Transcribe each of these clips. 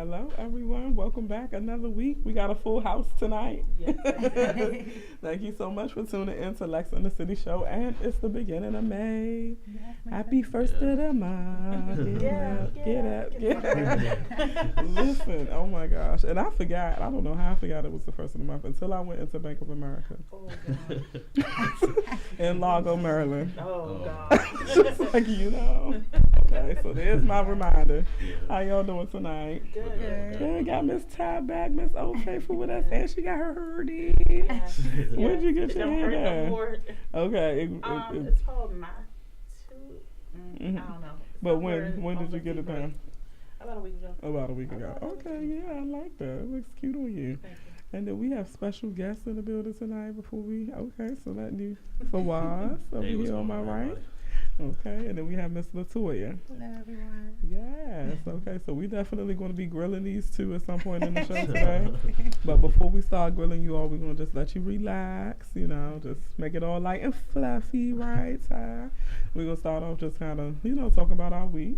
Hello, everyone. Welcome back. Another week. We got a full house tonight. Yes. Thank you so much for tuning in to Lex and the City Show. And it's the beginning of May. Happy first of the month. Get up. Listen, oh my gosh. And I forgot. I don't know how I forgot it was the first of the month until I went into Bank of America. Oh, God. In Largo, Maryland. Oh, God. Just like, Okay, so there's my reminder. How y'all doing tonight? Good. Got Miss Ty back, Miss Old Faithful with us, and she got her hoodie. Yes. Where'd you get It your don't hair hurt done? no more. Okay. It's called Matu. I don't know. But when did you get it done? About a week ago. About a week ago. Okay, yeah, I like that. It looks cute on you. Thank you. And then we have special guests in the building tonight before we, so let you, Fawaz over here on my right. Okay, and then we have Miss Latoya. Hello, everyone. Yes, okay, so we definitely going to be grilling these two at some point in the show today. But before we start grilling you all, we're going to just let you relax, just make it all light and fluffy, right, Ty? We're going to start off just kind of, talk about our week,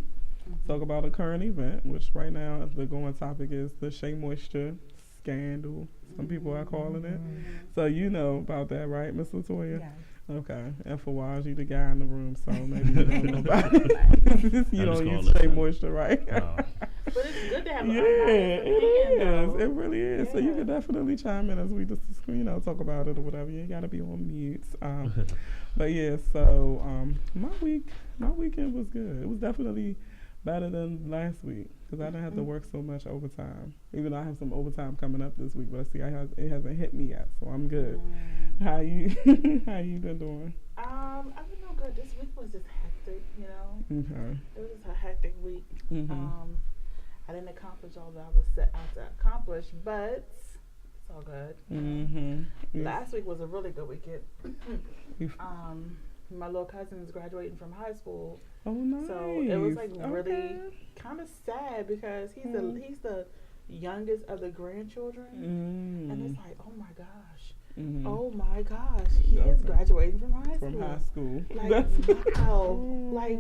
talk about a current event, which right now the going topic is the Shea Moisture scandal, some people are calling it. So you know about that, right, Miss Latoya? Yes. Okay, and Fawaz, you the guy in the room, so maybe you don't know about it. You don't use Shea Moisture, right? But it's good to have it opinion, is. It really is. Yeah. So you can definitely chime in as we just, talk about it or whatever. You ain't got to be on mute. But yeah, so my weekend was good. It was definitely better than last week because I didn't have to work so much overtime. Even though I have some overtime coming up this week, but I see it hasn't hit me yet, so I'm good. How you been doing? I've been doing good. This week was just hectic, Okay. It was just a hectic week. Mm-hmm. I didn't accomplish all that I was set out to accomplish, but it's all good. Mm-hmm. Last week was a really good weekend. My little cousin is graduating from high school. Oh, nice. So it was really kind of sad because he's the youngest of the grandchildren, and it's like, oh my gosh. Mm-hmm. Oh my gosh, he is graduating from high school. From high school. Like, wow. Like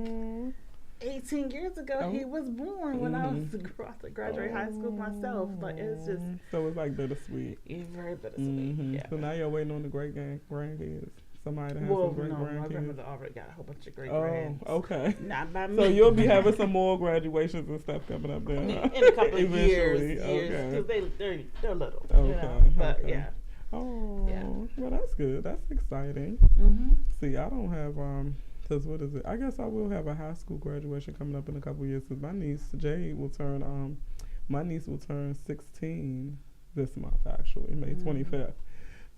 18 years ago, he was born when I was about to graduate high school myself. Like, it's just. So it's like bittersweet. It's very bittersweet. Mm-hmm. Yeah. So now you're waiting on the great grandkids. Somebody to have some great grandkids. My grandmother already got a whole bunch of great grands. Oh, okay. Not by me. So you'll be having some more graduations and stuff coming up there. In a couple of years. Okay. Because they're little. Okay. But okay. yeah. Oh, yeah. Well, that's good. That's exciting. Mm-hmm. See, I don't have, because what is it? I guess I will have a high school graduation coming up in a couple of years because my niece, Jade, will turn 16 this month, actually, May 25th.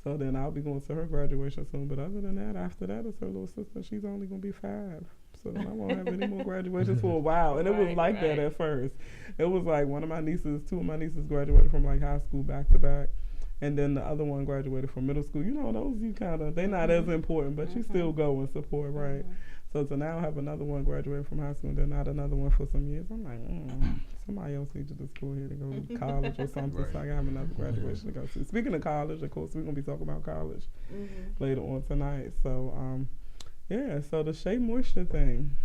So then I'll be going to her graduation soon. But other than that, after that, it's her little sister. She's only going to be 5. So then I won't have any more graduations for a while. And it was like that at first. It was like two of my nieces graduated from like high school back to back. And then the other one graduated from middle school. Those they're not as important, but you still go and support, right? So to now have another one graduate from high school and then not another one for some years, I'm like, somebody else needs to just go ahead and go to college or something. So I have another graduation to go to. Speaking of college, of course, we're going to be talking about college later on tonight. So, so the Shea Moisture thing.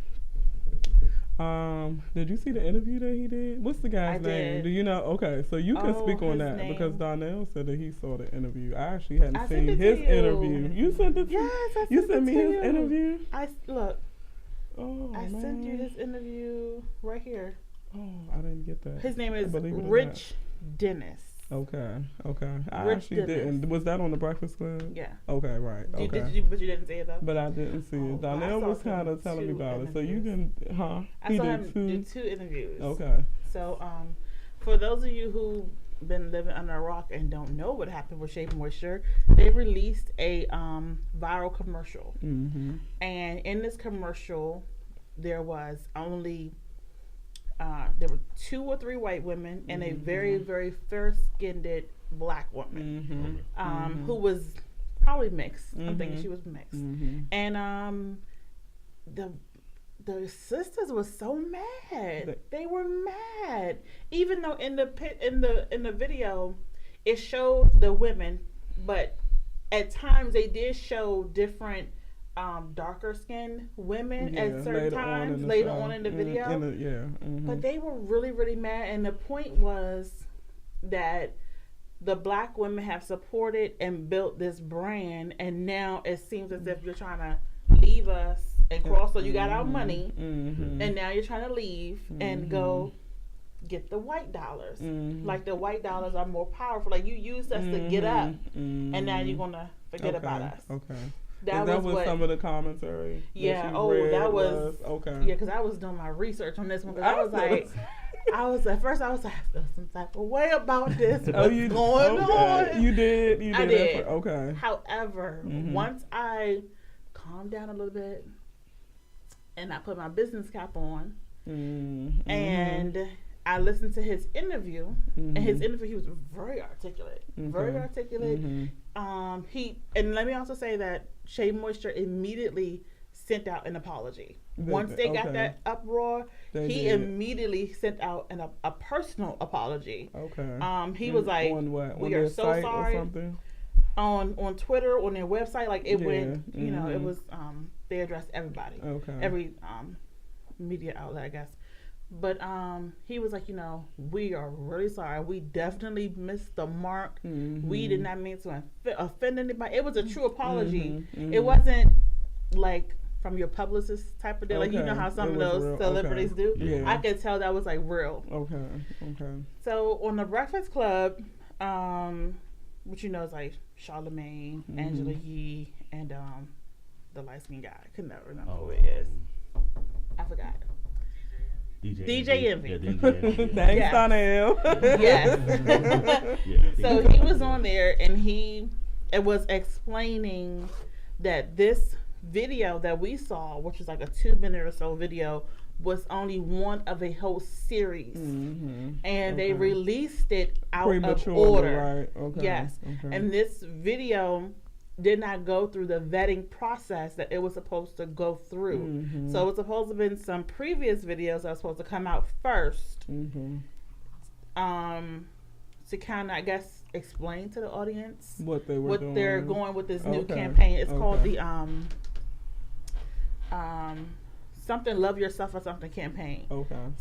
Did you see the interview that he did? What's the guy's name? Did. Do you know? Okay, so you can speak on that because Donnell said that he saw the interview. I actually hadn't seen his interview. You sent it to Yes, you sent me his interview? Look. Oh, I sent you his interview right here. Oh, I didn't get that. His name is Rich Dennis. Okay. I Rich actually Dennis. didn't. Was that on the Breakfast Club? Yeah. Okay, right. Okay. But you didn't see it though? But I didn't see it. Donnell was kind of telling me about it. So you can, I saw him do 2 interviews. Okay. So, for those of you who been living under a rock and don't know what happened with Shea Moisture, they released a viral commercial. Mm-hmm. And in this commercial, there was only there were 2 or 3 white women and a very, very fair-skinned black woman who was probably mixed. I'm thinking she was mixed. And the sisters were so mad. They were mad, even though in the video it showed the women, but at times they did show different darker skinned women Yeah, at certain times later on in the video. But they were really, really mad. And the point was that the black women have supported and built this brand, and now it seems as if you're trying to leave us and cross. So you got our money, and now you're trying to leave and go get the white dollars. Like the white dollars are more powerful. Like you used us to get up, and now you're gonna forget about us. Okay. That was what some of the commentary. Yeah. That was okay. Yeah, because I was doing my research on this one. Because I was like. At first I was like, I feel some type of way about this. What's going on? You did. I did. Okay. However, once I calmed down a little bit and I put my business cap on and I listened to his interview, and his interview, he was very articulate. Very articulate. And let me also say that Shea Moisture immediately sent out an apology. Once they got that uproar, he immediately sent out a personal apology. Okay. He was like, on what? "We are so sorry." On Twitter, on their website, like it went. You know, it was. They addressed everybody. Okay. Every media outlet, I guess. But he was like, we are really sorry. We definitely missed the mark. We did not mean to offend anybody. It was a true apology. It wasn't like from your publicist type of deal. Like, you know how some of those celebrities do? Yeah. I could tell that was like real. Okay. So on the Breakfast Club, which is like Charlamagne, Angela Yee, and the light-skinned guy. I could never remember who it is. I forgot. DJ Envy. Yeah, DJ Envy. Thanks, Donnell. Yes. So he was on there, and it was explaining that this video that we saw, which was like a 2-minute or so video, was only one of a whole series, and they released it out of order. Right. Okay. Yes, and this video did not go through the vetting process that it was supposed to go through. So it was supposed to have been some previous videos that were supposed to come out first, to kind of, I guess, explain to the audience what they're going with this new campaign. It's called the something Love Yourself or something campaign.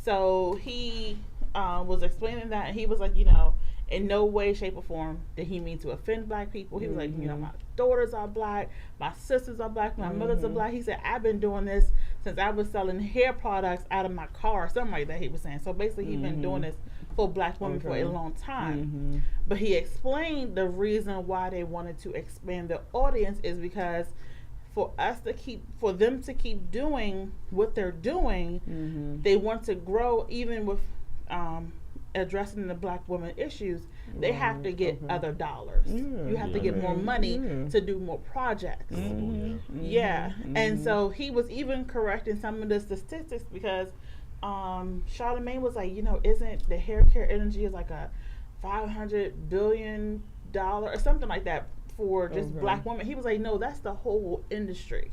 So he was explaining that, and he was like, in no way, shape, or form did he mean to offend black people. He was like, my daughters are black, my sisters are black, my mothers are black. He said, I've been doing this since I was selling hair products out of my car, something like that he was saying. So basically, he's been doing this for black women for a long time. But he explained the reason why they wanted to expand the audience is because for them to keep doing what they're doing, they want to grow even with addressing the black women issues. They have to get other dollars. You have to get more money to do more projects. And so he was even correcting some of the statistics because Charlamagne was like, isn't the hair care industry is like a $500 billion or something like that for just black women? He was like, no, that's the whole industry.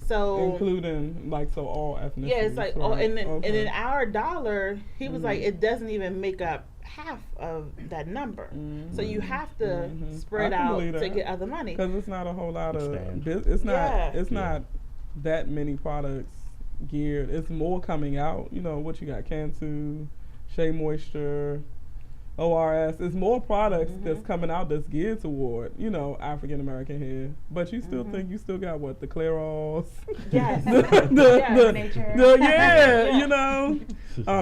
So including all ethnicities. Yeah, it's like and then our dollar, he was like, it doesn't even make up half of that number. So you have to spread out to get other money because it's not a whole lot of it's not that many products geared. It's more coming out. What you got, Cantu, Shea Moisture, ORS. It's more products that's coming out that's geared toward, African American hair. But you still think you still got the Clairol's. Yes. Head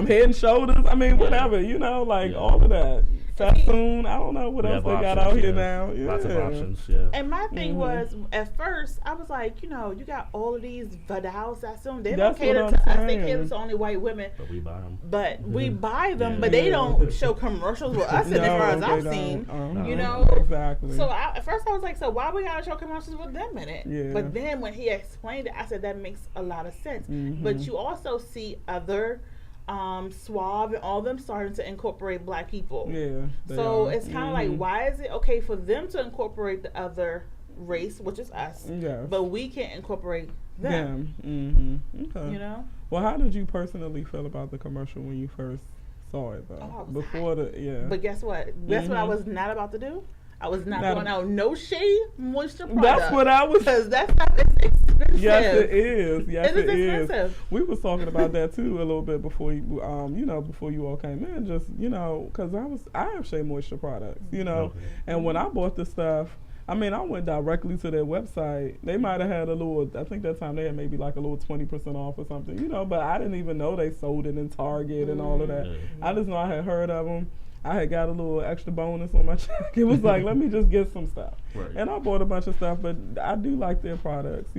and Shoulders. I mean, whatever, all of that. Sassoon. I don't know what else they got out here now. Lots of options, And my thing was, at first, I was like, you got all of these Vidal Sassoon. They don't cater to us. They cater to only white women. But we buy them. But they don't show commercials with us, as far as I've seen. Exactly. So at first I was like, so why we gotta show commercials with them in it? But then when he explained it, I said that makes a lot of sense. But you also see other Suave and all them starting to incorporate black people. So it's kind of like, why is it okay for them to incorporate the other race, which is us, but we can't incorporate them? Okay. Well, how did you personally feel about the commercial when you first saw it, though? But guess what? Guess what I was not about to do? I was not going out no shea moisture product. That's what I was. Because that stuff is expensive. Yes, it is. Yes, it is. Expensive. We was talking about that too a little bit before you, before you all came in. Just because I have shea moisture products, and when I bought the stuff. I mean, I went directly to their website. They might have had a little, I think that time they had maybe like a little 20% off or something, but I didn't even know they sold it in Target and all of that. I just know I had heard of them. I had got a little extra bonus on my check. It was like, let me just get some stuff. Right. And I bought a bunch of stuff, but I do like their products,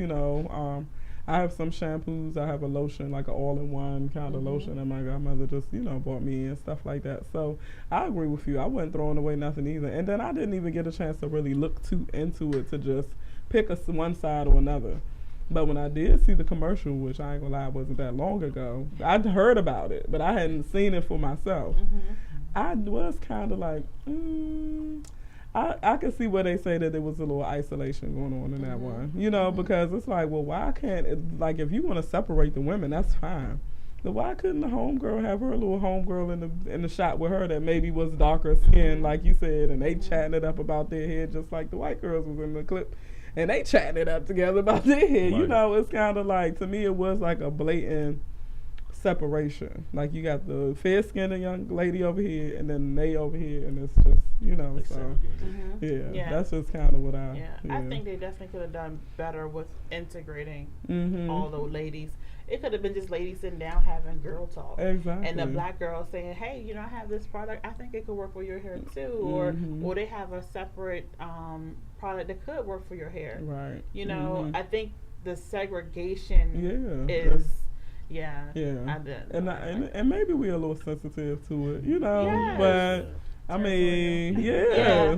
I have some shampoos. I have a lotion, like an all-in-one kind of lotion that my godmother just, bought me and stuff like that. So I agree with you. I wasn't throwing away nothing either. And then I didn't even get a chance to really look too into it to just pick one side or another. But when I did see the commercial, which I ain't gonna lie, wasn't that long ago, I'd heard about it, but I hadn't seen it for myself. I was kind of like, I could see where they say that there was a little isolation going on in that one, because it's like, well, why can't if you want to separate the women, that's fine. But why couldn't the homegirl have her little homegirl in the shot with her that maybe was darker skin, like you said, and they chatting it up about their hair just like the white girls was in the clip, and they chatting it up together about their hair. Right. It's kind of like, to me, it was like a blatant separation. Like, you got the fair skinned young lady over here and then they over here, and it's just so that's just kind of what I think they definitely could have done better with integrating all those ladies. It could have been just ladies sitting down having girl talk. Exactly. And the black girl saying, hey, I have this product, I think it could work for your hair too. Or they have a separate product that could work for your hair. Right. I think the segregation is I did. And maybe we're a little sensitive to it, but I mean,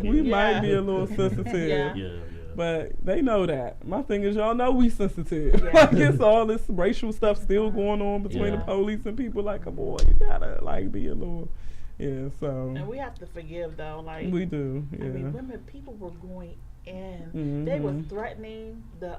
we might be a little sensitive. But they know that. My thing is, y'all know we sensitive. Like, it's all this racial stuff still going on between the police and people. Like, come on, you gotta be a little, so. And we have to forgive though. Like, we do. I mean, people were going in. They were threatening the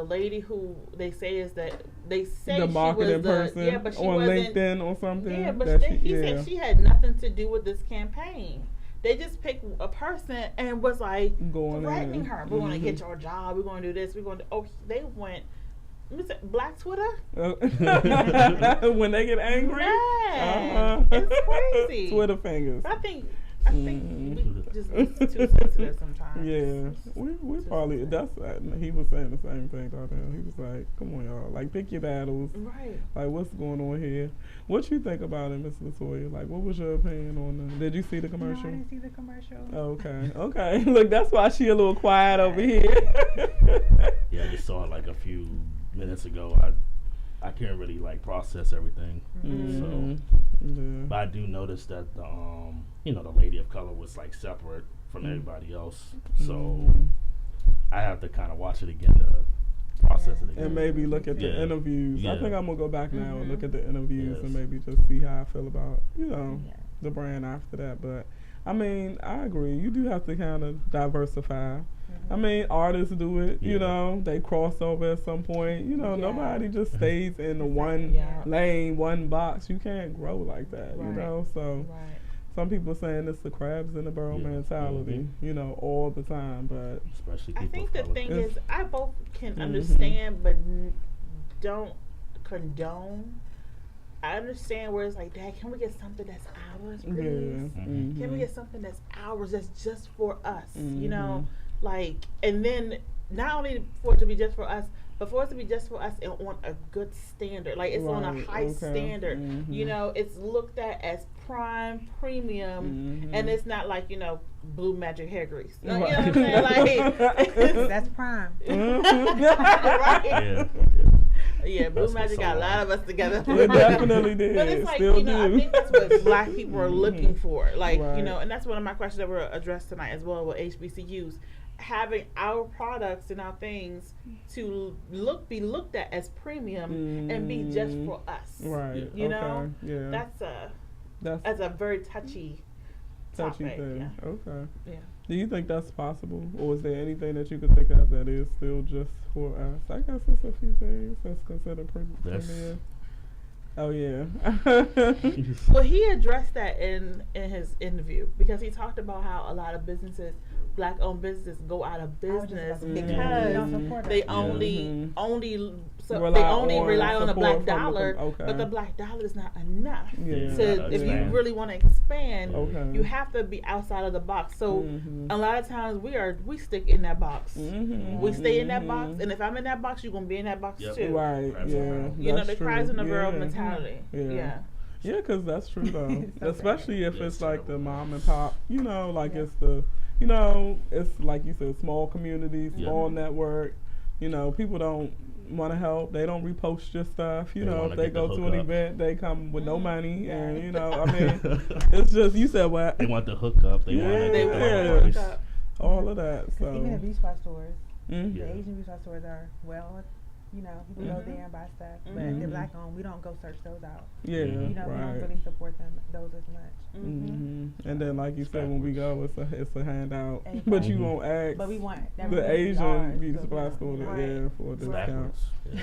lady who they say the marketing person but she on LinkedIn or something. Yeah, but he said she had nothing to do with this campaign. They just picked a person and was like threatening her. We're going to get your job. We're going to do this. We're going to. They went. Black Twitter. When they get angry, it's crazy. Twitter fingers. I think we just too sensitive sometimes. Yeah, we probably he was saying the same thing about him. He was like, "Come on, y'all, like pick your battles. Right? Like, what's going on here? What you think about it, Miss LaToya? Like, what was your opinion on them? Did you see the commercial? No, I didn't see the commercial. Okay. Look, that's why she a little quiet over here. Yeah, I just saw it like a few minutes ago. I can't really process everything. But I do notice that the lady of color was separate from everybody else. So I have to kind of watch it again to process it again. And maybe look at the interviews. I think I'm gonna go back now and look at the interviews and maybe just see how I feel about the brand after that. But I mean, I agree. You do have to kind of diversify. I mean, artists do it, they cross over at some point. Nobody just stays in the one lane, one box. You can't grow like that, So some people saying it's the crabs in the barrel mentality, all the time. But especially I think the thing is, I both can understand, but don't condone. I understand where it's like, Dad, can we get something that's ours, please? Can we get something that's ours, that's just for us, and then not only for it to be just for us, but for it to be just for us and on a good standard, like it's on a high standard, it's looked at as prime, premium, and it's not like, Blue Magic hair grease. You know what I'm saying? Like, that's prime. Right? Yeah, Blue Magic got a lot of us together. It definitely did. But it's like, Still do. I think that's what black people are looking for. Like, and that's one of my questions that were addressed tonight as well with HBCUs. Having our products and our things to be looked at as premium and be just for us. Right. That's a very touchy topic. thing. Yeah. Okay. Yeah. Do you think that's possible, or is there anything that you could think of that is still just for us? I guess it's a few things that's considered premium. Oh yeah. Well, he addressed that in his interview because he talked about how a lot of businesses, black-owned businesses, go out of business because they only rely on the black dollar, but the black dollar is not enough. If you really want to expand, you have to be outside of the box. So a lot of times we stick in that box. We stay in that box, and if I'm in that box, you're gonna be in that box too. Right. Yeah. You know, the cries in the world mentality. Yeah. Yeah, because that's true though. Especially if it's like the mom and pop, you know, like it's the, you know, it's like you said, small community, small network. You know, people don't want to help. They don't repost your stuff. You know, if they go to an event, they come with no money, and you know, I mean, it's just you said what they want the hookup. They want the hookup. All of that. So even the beach spot stores, the Mm-hmm. Asian beach spot stores are you know, people go there and buy stuff, but they're black owned. We don't go search those out. Yeah, you know, we don't really support those as much. And then, like you said, when we go, it's a handout, but you won't ask. But we want the Asian beauty supply store for a discount.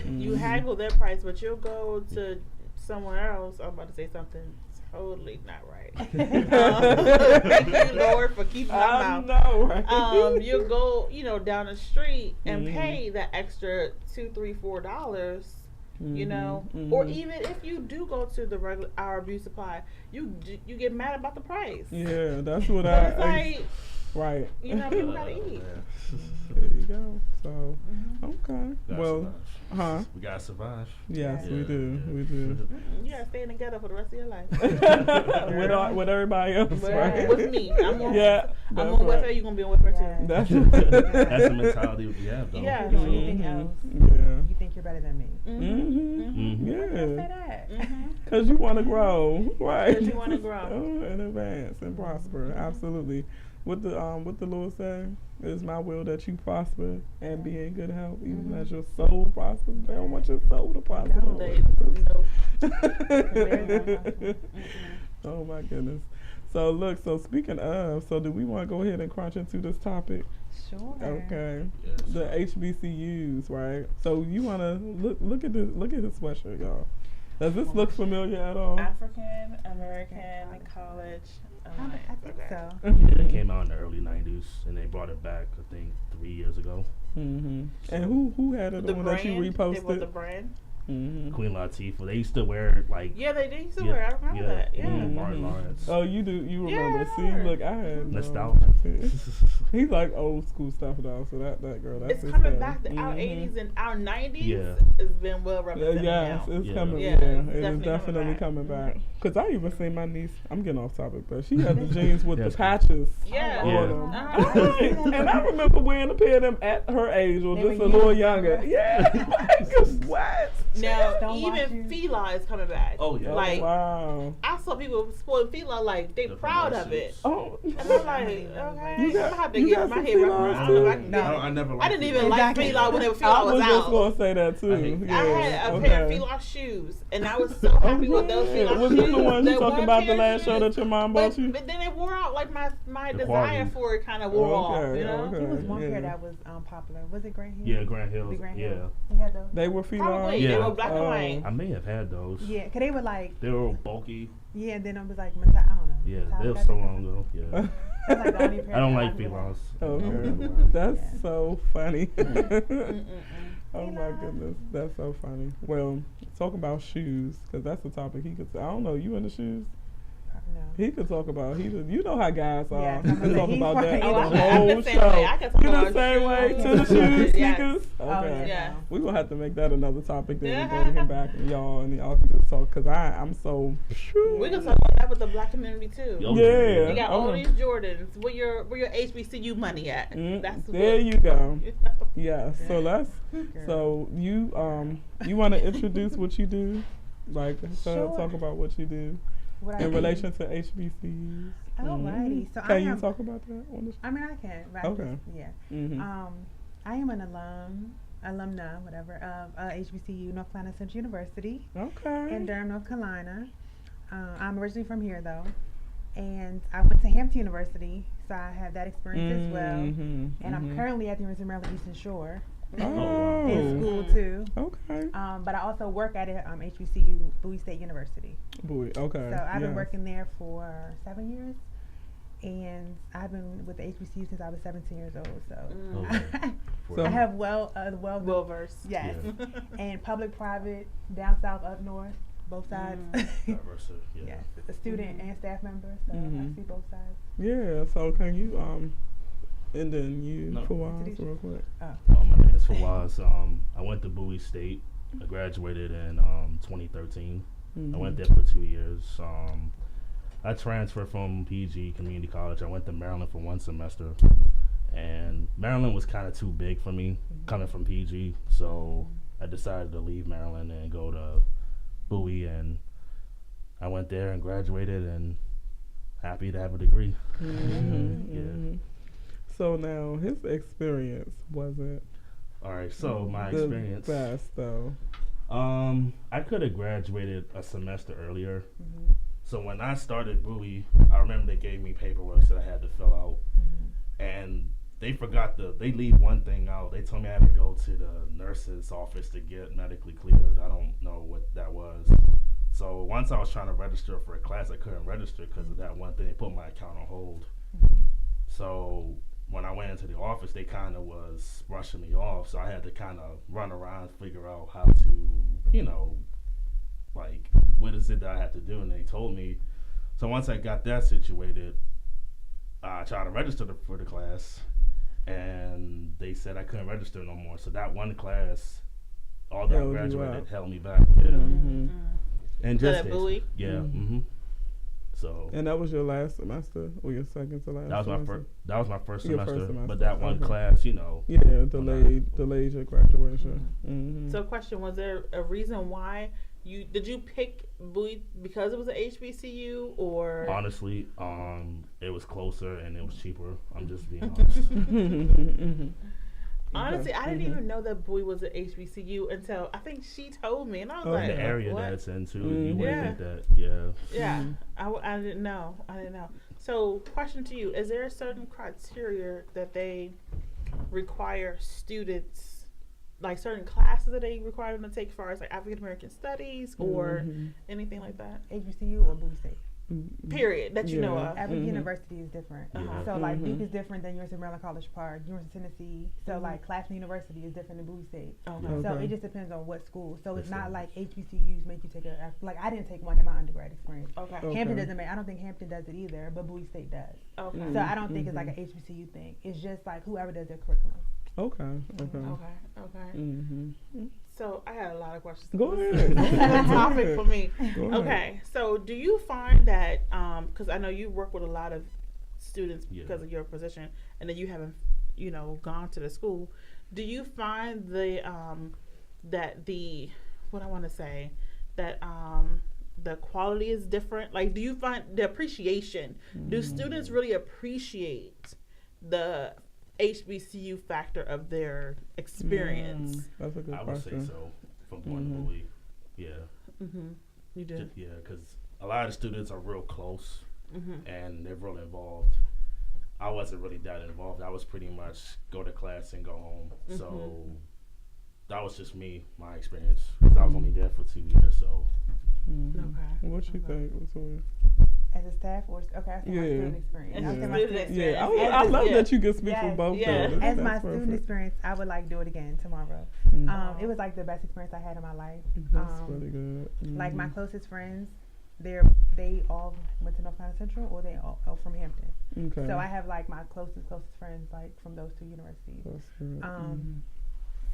You haggle their price, but you'll go to somewhere else. I'm about to say something totally not right. Thank you, Lord, for keeping my mouth. No, right? You'll go, you know, down the street and pay that extra $2, $3, $4. You know, or even if you do go to the regular our beauty supply, you get mad about the price. Yeah, that's what it's like, right. You know, people gotta eat. There you go. So, okay. Well, we gotta survive. Yes, we do. We do. You gotta stay together for the rest of your life. with everybody else, right? With me. I'm on welfare. You're gonna be on welfare too. That's the mentality we have, though. Yeah. Anything else? Yeah. You think you're better than me? Yeah. Because you want to grow, right? Because you want to grow and advance and prosper. Absolutely. What the Lord say? It is my will that you prosper and be in good health, even as your soul prospers. They don't want your soul to prosper. Oh my goodness. So look, speaking of, do we want to go ahead and crunch into this topic? Sure. Okay. Yes. The HBCUs, right? So you want to look at this sweatshirt, y'all. Does this look familiar at all? African American College. I think so. Yeah, it came out in the early '90s, and they brought it back, I think, 3 years ago. And who had it? The one that you reposted? They were the brand. Queen Latifah. They used to wear it like. Yeah, they used to wear it. I remember that. Yeah. Martin Lawrence. Oh, you do? You remember? Yeah, See, look, I had nostalgia. He's like old school stuff though. So that girl, that's it's coming back. Our '80s and our '90s has been well represented. Yes, it's coming. Yeah, it is definitely coming back. Cause I even seen my niece. I'm getting off topic, but she had the jeans with the patches. Yeah. On them. And I remember wearing a pair of them at her age, or just a little younger. Yeah. What? Now, even Fila is coming back. Oh, yeah. Like, wow. I saw people sporting Fila like they proud of it. Oh. And I'm like, okay, I'm gonna have to get my head wrapped around. I never liked I didn't even like Fila when Fila I was just out. gonna say that too. I had a pair of Fila shoes, and I was so happy with those Fila shoes. Was this the one you talking about the last show that your mom bought you? But then it wore out. Like my desire for it kind of wore off. You know. There was one pair that was popular. Was it Grant Hill? Yeah, Grant Hill. Yeah. He had those. They were Fila. Probably. They were black and white. I may have had those. Yeah, because they were like. They were bulky. Yeah, and then it was like, I don't know. Yeah, they were so long ago. Yeah. Like the only pair I don't like Filas. Okay. That's so funny. Oh my goodness, that's so funny. Well, talk about shoes, because that's the topic he could. I don't know, you into shoes? No. He could talk about. You know how guys are. Yes, he could talk about that Oh, the whole I'm the same show. way. I can talk You the about same way shoes. to the shoes, sneakers. Oh, Okay. Yeah. We're gonna have to make that another topic. Then we bring him back and y'all can just talk. Cause I'm so. We can talk about that with the black community too. Yeah. You got all these Jordans. Where your HBCU money at? That's there you go. Yeah. So let's. So you want to introduce what you do, like talk about what you do in relation to HBCUs. Alrighty. So can you talk about that on the show? I mean, I can. But Okay. I am an alumna, whatever, of HBCU, North Carolina Central University. Okay. In Durham, North Carolina. I'm originally from here though, and I went to Hampton University, so I have that experience as well. And I'm currently at the University of Maryland Eastern Shore. Oh, in school too. Okay. But I also work at a HBCU, Bowie State University. Boy, okay. So I've been yes. working there for 7 years, and I've been with the HBCU since I was 17 years old. So So- I have well Well-versed. yes, Yeah. and public, private, down south, up north, both sides. Diverse, yeah. Yes, a student and staff member, so Mhm. I see both sides. Yeah. So can you and then you No. Fawaz, real quick. My name is Fawaz. I went to Bowie State. I graduated in 2013. Mm-hmm. I went there for 2 years. I transferred from PG Community College. I went to Maryland for 1 semester, and Maryland was kind of too big for me coming from PG. So I decided to leave Maryland and go to Bowie, and I went there and graduated, and happy to have a degree. Mm-hmm. Yeah. Mm-hmm. So now his experience wasn't All right. So my the experience. best though. I could have graduated a semester earlier. Mm-hmm. So when I started Bowie, I remember they gave me paperwork that I had to fill out, and they forgot they leave one thing out. They told me I had to go to the nurse's office to get medically cleared. I don't know what that was. So once I was trying to register for a class, I couldn't register because of that one thing. They put my account on hold. So when I went into the office, they kind of was brushing me off. So I had to kind of run around, figure out how to, like, what is it that I have to do? And they told me. So once I got that situated, I tried to register for the class, and they said I couldn't register no more. So that one class, although I Held you graduated, up. held me back. Yeah. Mm-hmm. And Good just at Bowie? Yeah. Mhm. Mm-hmm. So And that was your last semester or your second to last? that was my semester? first. That was my first Your semester. first semester, But that one okay. class, Yeah, delayed your graduation. Mm-hmm. So, question: was there a reason why did you pick Bowie because it was an HBCU or? honestly, it was closer and it was cheaper. I'm just being honest. Mm-hmm. Honestly, I didn't even know that Bowie was an HBCU until I think she told me, and I was Oh, like, The area what? that it's into, Mhm. you wouldn't Yeah. think that. Yeah. Yeah, Mm-hmm. I didn't know. I didn't know. So, question to you: is there a certain criteria that they require students, like certain classes that they require them to take, as far as like African American Studies or Mhm. anything like that? HBCU or Bowie State. Mm-hmm. Period. That you know Yeah. of. Every Mhm. university is different. Yeah. So like Mhm. Duke is different than University of Maryland College Park, University of Tennessee. So Mhm. like Claflin University is different than Bowie State. Okay. So Okay. it just depends on what school. So it's Yes, not sir. like HBCUs make you take like I didn't take one in my undergrad experience. Okay. Okay. Hampton doesn't make. I don't think Hampton does it either, but Bowie State does. Okay. Mm. So I don't think it's like an HBCU thing. It's just like whoever does their curriculum. Okay. Okay. Okay. Mm-hmm. So I had a lot of questions. Go ahead. This is a topic for me. Go ahead. Okay. So do you find that because I know you work with a lot of students Yeah. because of your position, and then you haven't gone to the school. Do you find that the what I want to say that the quality is different? Like, do you find the appreciation? Do students really appreciate the HBCU factor of their experience? That's a good I would question. say so. From going to Mhm. Bowie, yeah. Mm-hmm. You do. Yeah, because a lot of the students are real close Mm-hmm. and they're real involved. I wasn't really that involved. I was pretty much go to class and go home. So that was just my experience. 'Cause I was only there for 2 years, so. Mhm. Okay. What you Okay. think, Latoya? As a staff or okay, I say my Yeah. student experience. As I a say my student student experience. Yeah, Yes. I love Yeah. that you can speak for Yes. both. Yeah. Of them. As my That's student perfect. experience, I would like do it again tomorrow. Mhm. It was like the best experience I had in my life. That's really good. Like my Mhm. closest friends, they all went to North Carolina Central or they all from Hampton. Okay. So I have like my closest friends like from those two universities. That's good. Um,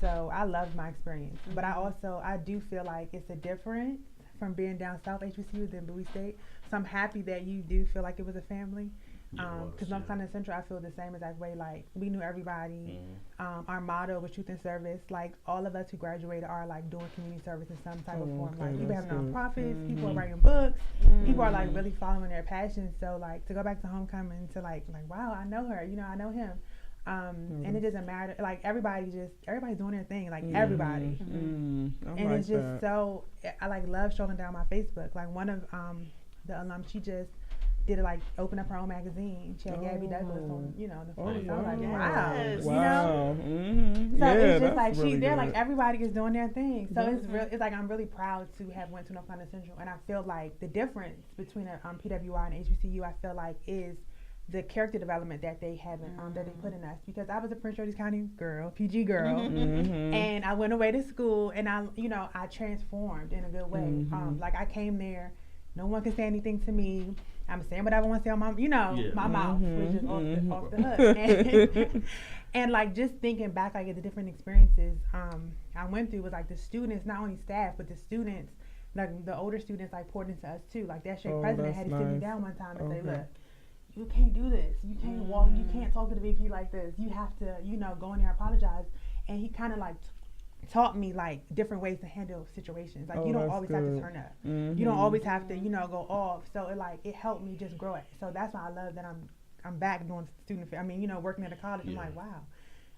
So I loved my experience, but I do feel like it's a difference from being down south HBCU than Bowie State. So I'm happy that you do feel like it was a family. Because North Carolina Central, I feel the same exact way. Like we knew everybody. Our motto was truth and service. Like all of us who graduated are like doing community service in some type of form. Okay, Like people have that's good. nonprofits, people are Mhm. writing books, people are like really following their passions. So like to go back to homecoming to like wow, I know her, I know him. And it doesn't matter. Like everybody's doing their thing. Like everybody. I And like it's just that. I like love strolling down my Facebook. Like one of the alums, she just did like open up her own magazine. She had Gabby Douglas on, you know, the front. So I was like, wow, Yes. you know. Mm-hmm. So Yeah, it's just that's like really they're good. like everybody is doing their thing. So it's real. It's like I'm really proud to have went to North Carolina Central, and I feel like the difference between a PWI and HBCU, I feel like is the character development that they haven't that they put in us, because I was a Prince George's County girl, PG girl, and I went away to school, and I transformed in a good way. Like I came there, no one could say anything to me. I'm saying whatever I want to say on my, my mouth was just off the hook. And like just thinking back, like at the different experiences I went through, was like the students, not only staff, but the students, like the older students, like poured into us too. Like that president had to sit me down one time and say, look, you can't do this. You can't walk. You can't talk to the VP like this. You have to, go in there and apologize. And he kind of like taught me like different ways to handle situations. Like you don't always have to turn up. You don't always have to, go off. So it helped me just grow it. So that's why I love that I'm back doing student. Working at a college. I'm like, wow.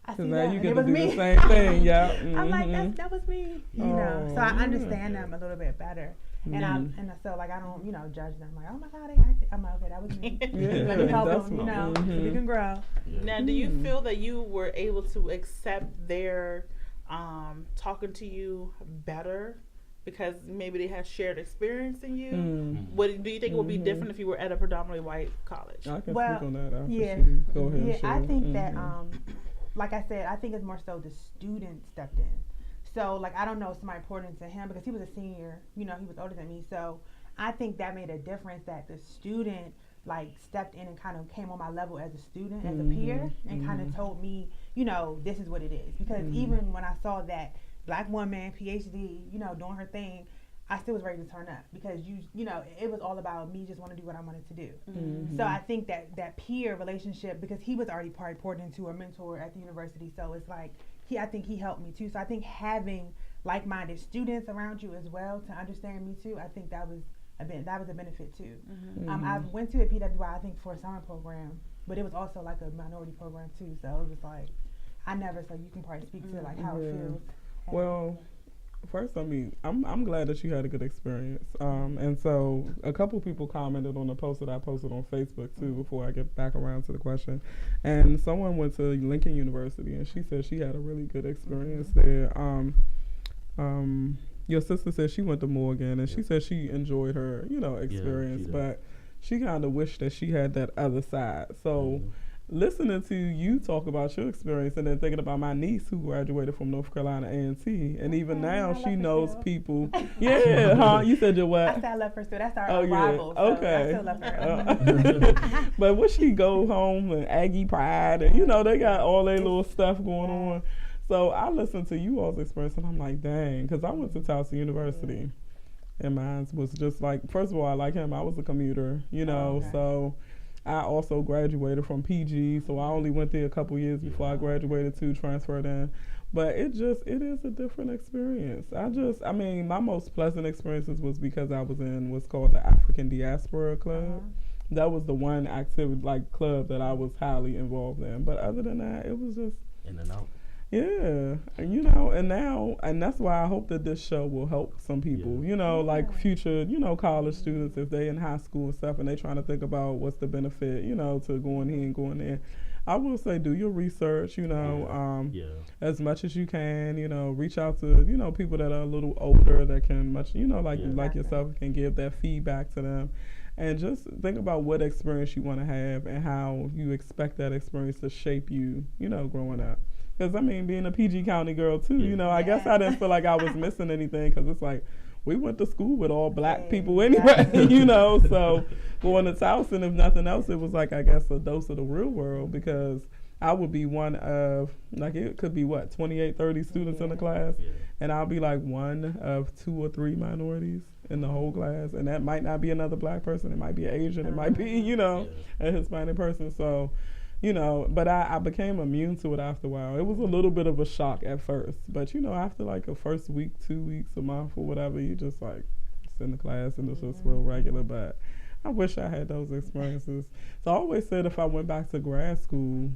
I see now that. you And get it to was do me. the same thing, yeah. I'm like, that was me. So I understand them a little bit better. And so like I don't, judge them. Like, oh my God, they acted. I'm like, okay, that was me. Let me help them, so we can grow. Now, do you feel that you were able to accept their talking to you better because maybe they have shared experience in you? Do you think it would be different if you were at a predominantly white college? I can speak on that after yeah, she go ahead and yeah. share. I think that, like I said, I think it's more so the student stepped in. So, like, I don't know somebody poured into him because he was a senior, he was older than me. So, I think that made a difference that the student, like, stepped in and kind of came on my level as a student, as a peer, and kind of told me, this is what it is. Because even when I saw that black woman, PhD, doing her thing, I still was ready to turn up because, it was all about me just want to do what I wanted to do. So, I think that peer relationship, because he was already probably poured into a mentor at the university. So, it's like, I think he helped me too. So I think having like-minded students around you as well to understand me too, I think that was a benefit too. I went to a PWI, I think, for a summer program, but it was also like a minority program too. So it was like so you can probably speak to like how it feels. Well, first, I'm glad that you had a good experience. And so a couple people commented on the post that I posted on Facebook too before I get back around to the question. And someone went to Lincoln University and she said she had a really good experience there. Your sister said she went to Morgan and she said she enjoyed her, experience, but she kind of wished that she had that other side. So listening to you talk about your experience and then thinking about my niece who graduated from North Carolina A&T, and even now she knows people. You said your what? I said I love her still. That's our rival. So okay. I still love her. But when she go home and Aggie Pride, and they got all their little stuff going on. So I listened to you all's experience and I'm like, dang, because I went to Towson University and mine was just like, first of all, I like him. I was a commuter, so I also graduated from PG, so I only went there a couple years before I graduated to transferred in. But it is a different experience. My most pleasant experiences was because I was in what's called the African Diaspora Club. That was the one activity, like club that I was highly involved in. But other than that, it was just in and out. Yeah, and that's why I hope that this show will help some people, like future, college students, if they in high school and stuff and they trying to think about what's the benefit, to going here and going there. I will say do your research, as much as you can, reach out to, people that are a little older that can like yourself can give that feedback to them. And just think about what experience you want to have and how you expect that experience to shape you, growing up. Because, being a PG County girl, too, I guess I didn't feel like I was missing anything because it's like we went to school with all black people anyway, So going to Towson, if nothing else, it was like, I guess, a dose of the real world because I would be one of, like, it could be, 28, 30 students in the class, and I'll be like one of 2 or 3 minorities in the whole class. And that might not be another black person. It might be Asian. It might be, a Hispanic person. So, but I became immune to it after a while. It was a little bit of a shock at first. But, after like a first week, 2 weeks, a month or whatever, you just like sit in the class and it's just real regular. But I wish I had those experiences. So I always said if I went back to grad school,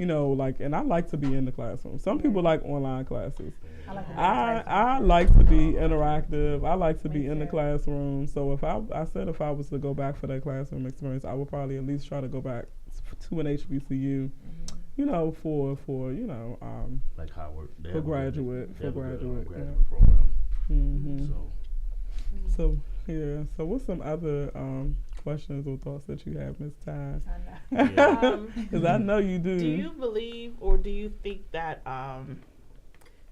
you know, like, and I like to be in the classroom. Some people like online classes. I like to be I like to be interactive. I like to Me be in the too. classroom. So if I said if I was to go back for that classroom experience, I would probably at least try to go back to an HBCU, you know, for you know, Like Howard. They for have a good- graduate, they have a good, yeah. graduate program. hmm So So yeah. So what's some other questions or thoughts that you have, Miss Ty? I know. Because I know you do. Do you believe or do you think that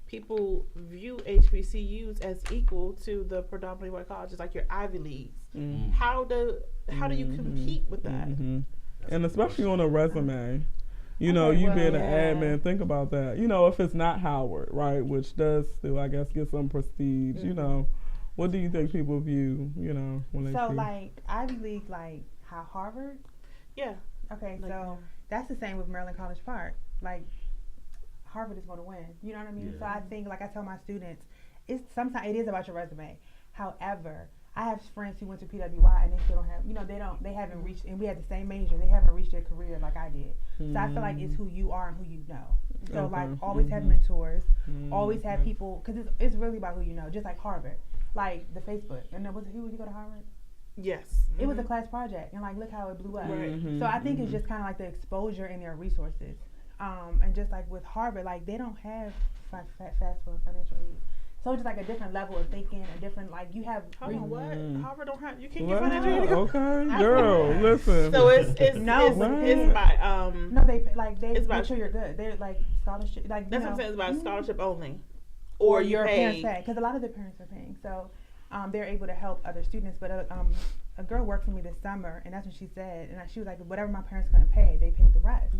people view HBCUs as equal to the predominantly white colleges, like your Ivy Leagues? Mhm. How do you compete with that? Mhm. that's And a especially question. on a resume. You know, Okay, you well, being an yeah. admin, think about that. You know, if it's not Howard, right, which does still, I guess, get some prestige, you know, what do you think people view, you know, when they So see? like Ivy League, like how Harvard? Yeah. Okay, Like, so that's the same with Maryland College Park. Like Harvard is going to win. You know what I mean? So Yeah. I think, like I tell my students, it's sometimes it is about your resume. However, I have friends who went to PWI and they still don't have, you know, they haven't reached, and we had the same major, they haven't reached their career like I did. So I feel like it's who you are and who you know. So Okay. like always have Mhm. mentors, Mm, always have yeah. people, because it's really about who you know. Just like Harvard, like the Facebook, and then who would you go to Harvard? Yes. It was a class project, and like look how it blew up. Right. Mhm, So I think it's mhm. just kind of like the exposure and their resources, and just like with Harvard, like they don't have fast food and financial aid. So it's just like a different level of thinking, a different like you have. Hold on, what? Mm. Harvard don't have, you can't What? get financial aid? Okay, girl, I- listen. So it's No, it's, but it's by No, they It's about- make sure you're good. They're like scholarship, like that's you know, what I'm saying, it's about mhm. scholarship only. Or you your parents pay. pay, because a lot of the parents are paying. So they're able to help other students. But a girl worked for me this summer, and that's what she said. And she was like, whatever my parents couldn't pay, they paid the rest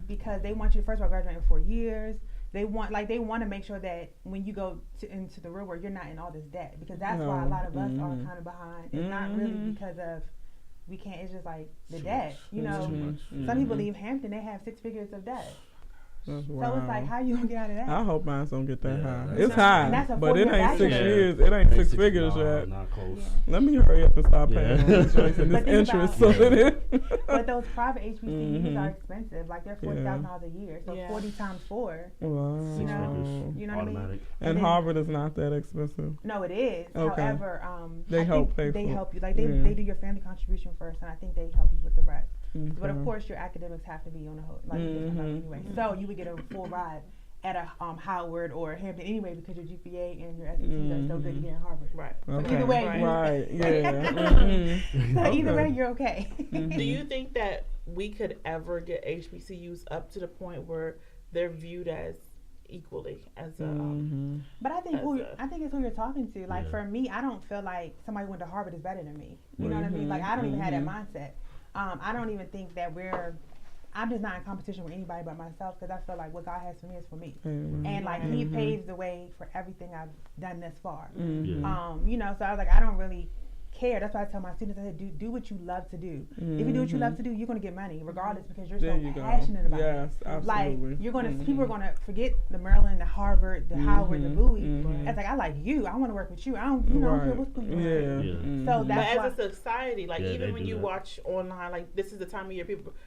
because they want you to first of all graduate in 4 years. They want to make sure that when you go into the real world, you're not in all this debt, because that's why a lot of us are kind of behind. It's not really because of we can't. It's just like the Too debt. much. You know, Too much. some people leave Hampton, they have 6 figures of debt. That's So it's like, wild. how you gonna get out of that? I hope mine don't get that Yeah, high. that's- It's And high, that's a but it 4-year ain't 6 bachelor. years. It ain't 6 Basic- figures no, yet. Not close. Yeah. Let me hurry up and start paying Yeah. all this interest and But this think interest about- so that it. But those private HBCUs Mhm. are expensive. Like they're $40,000 a year. So Yeah. 40 times 4. Wow. You 6 know, figures. you know what I mean? Automatic. And then- Harvard is not that expensive. No, it is. Okay. However, They I help think pay they for it. help you. Like Yeah. they do your family contribution first, and I think they help you with the rest. But of Okay. course, your academics have to be on the hook, like this come out Mhm. anyway. So you would get a full ride at a Howard or Hampton anyway, because your GPA and your SATs are so good to get in Harvard. Right. Okay. either way, right, yeah. Mhm. So either Okay. way, you're okay. Mhm. Do you think that we could ever get HBCUs up to the point where they're viewed as equally as a Mhm. But I think As I think it's who you're talking to. Like Yeah. for me, I don't feel like somebody who went to Harvard is better than me. You know what I mean? Like I don't even have that mindset. I don't even think that I'm just not in competition with anybody but myself, because I feel like what God has for me is for me. Mhm. And like He Mhm. paves the way for everything I've done thus far. Mhm. You know, so I was like, I don't really care. That's why I tell my students, I said, do what you love to do. If you do what you love to do, you're going to get money regardless, because you're There so you go. passionate about Yes, it. absolutely. Like you're gonna Mhm. people are gonna forget the Maryland, the Harvard, the Howard, the Mhm. Bowie. Mhm. It's like, I like you. I want to work with you. I don't, you know, I don't care Right. what school you Yeah. went to. Yeah. Mhm. So But that's why. as a society, like Yeah, even they when do you that. watch online, like this is the time of year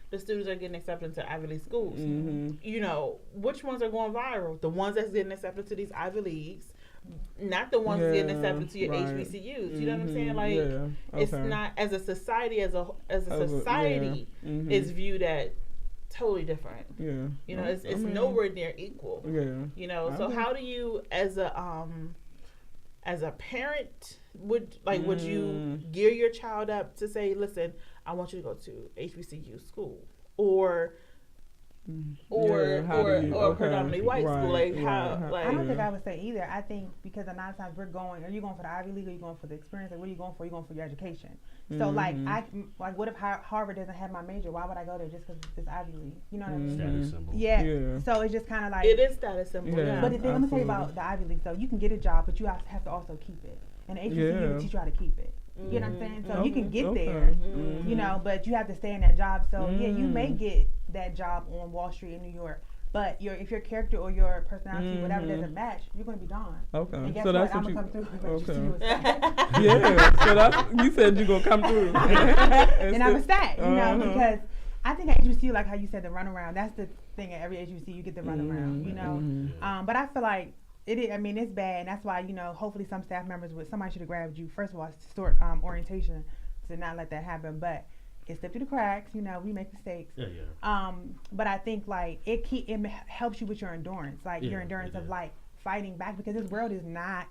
the students are getting accepted into Ivy League schools. Mhm. You know, which ones are going viral? The ones that's getting accepted to these Ivy Leagues, not the ones that's getting Yeah, accepted to your right. HBCUs. You know what I'm Mhm. saying? Like Yeah, it's okay. not as a society as a yeah. society Mhm. is viewed at totally different. Yeah. You know, it's I mean, nowhere near equal. Yeah. You know, I so think- how do you as a parent would you gear your child up to say, listen, I want you to go to HBCU school or Yeah, how do you- okay. predominantly white school? Like Right, how right. like I don't think I would say either. I think because a lot of times we're going, are you going for the Ivy League or are you going for the experience? Like, what are you going for? You're going for your education. So like, what if Harvard doesn't have my major? Why would I go there just because it's Ivy League? You know what I mean? Status symbol. Yeah. Yeah. So it's just kind of like. it is status symbol. Yeah. Yeah. But the thing, let me tell you absolutely. about the Ivy League though. You can get a job, but you have to also keep it. And the HBCU Yeah. will teach you how to keep it. You know what I'm saying? So you can get Okay. there, Mhm. you know, but you have to stay in that job. So yeah, you may Mm. get that job on Wall Street in New York, but if your character or your personality, whatever, Mhm. doesn't match, you're going to be gone. Okay. And guess So that's what? I'm what you. gonna come through. Okay. Okay. Yeah. So that's you said you gonna come through. And I'm a stat, you know, Uh-huh. because I think at HBCU, like how you said, the runaround. That's the thing at every HBCU, you get the runaround. You know, but I feel like it is. I mean, it's bad, and that's why hopefully some staff members somebody should have grabbed you. First of all, start orientation to not let that happen, but. It slipped through the cracks, we make mistakes. But I think like it helps you with your endurance, like your endurance of like fighting back, because this world is not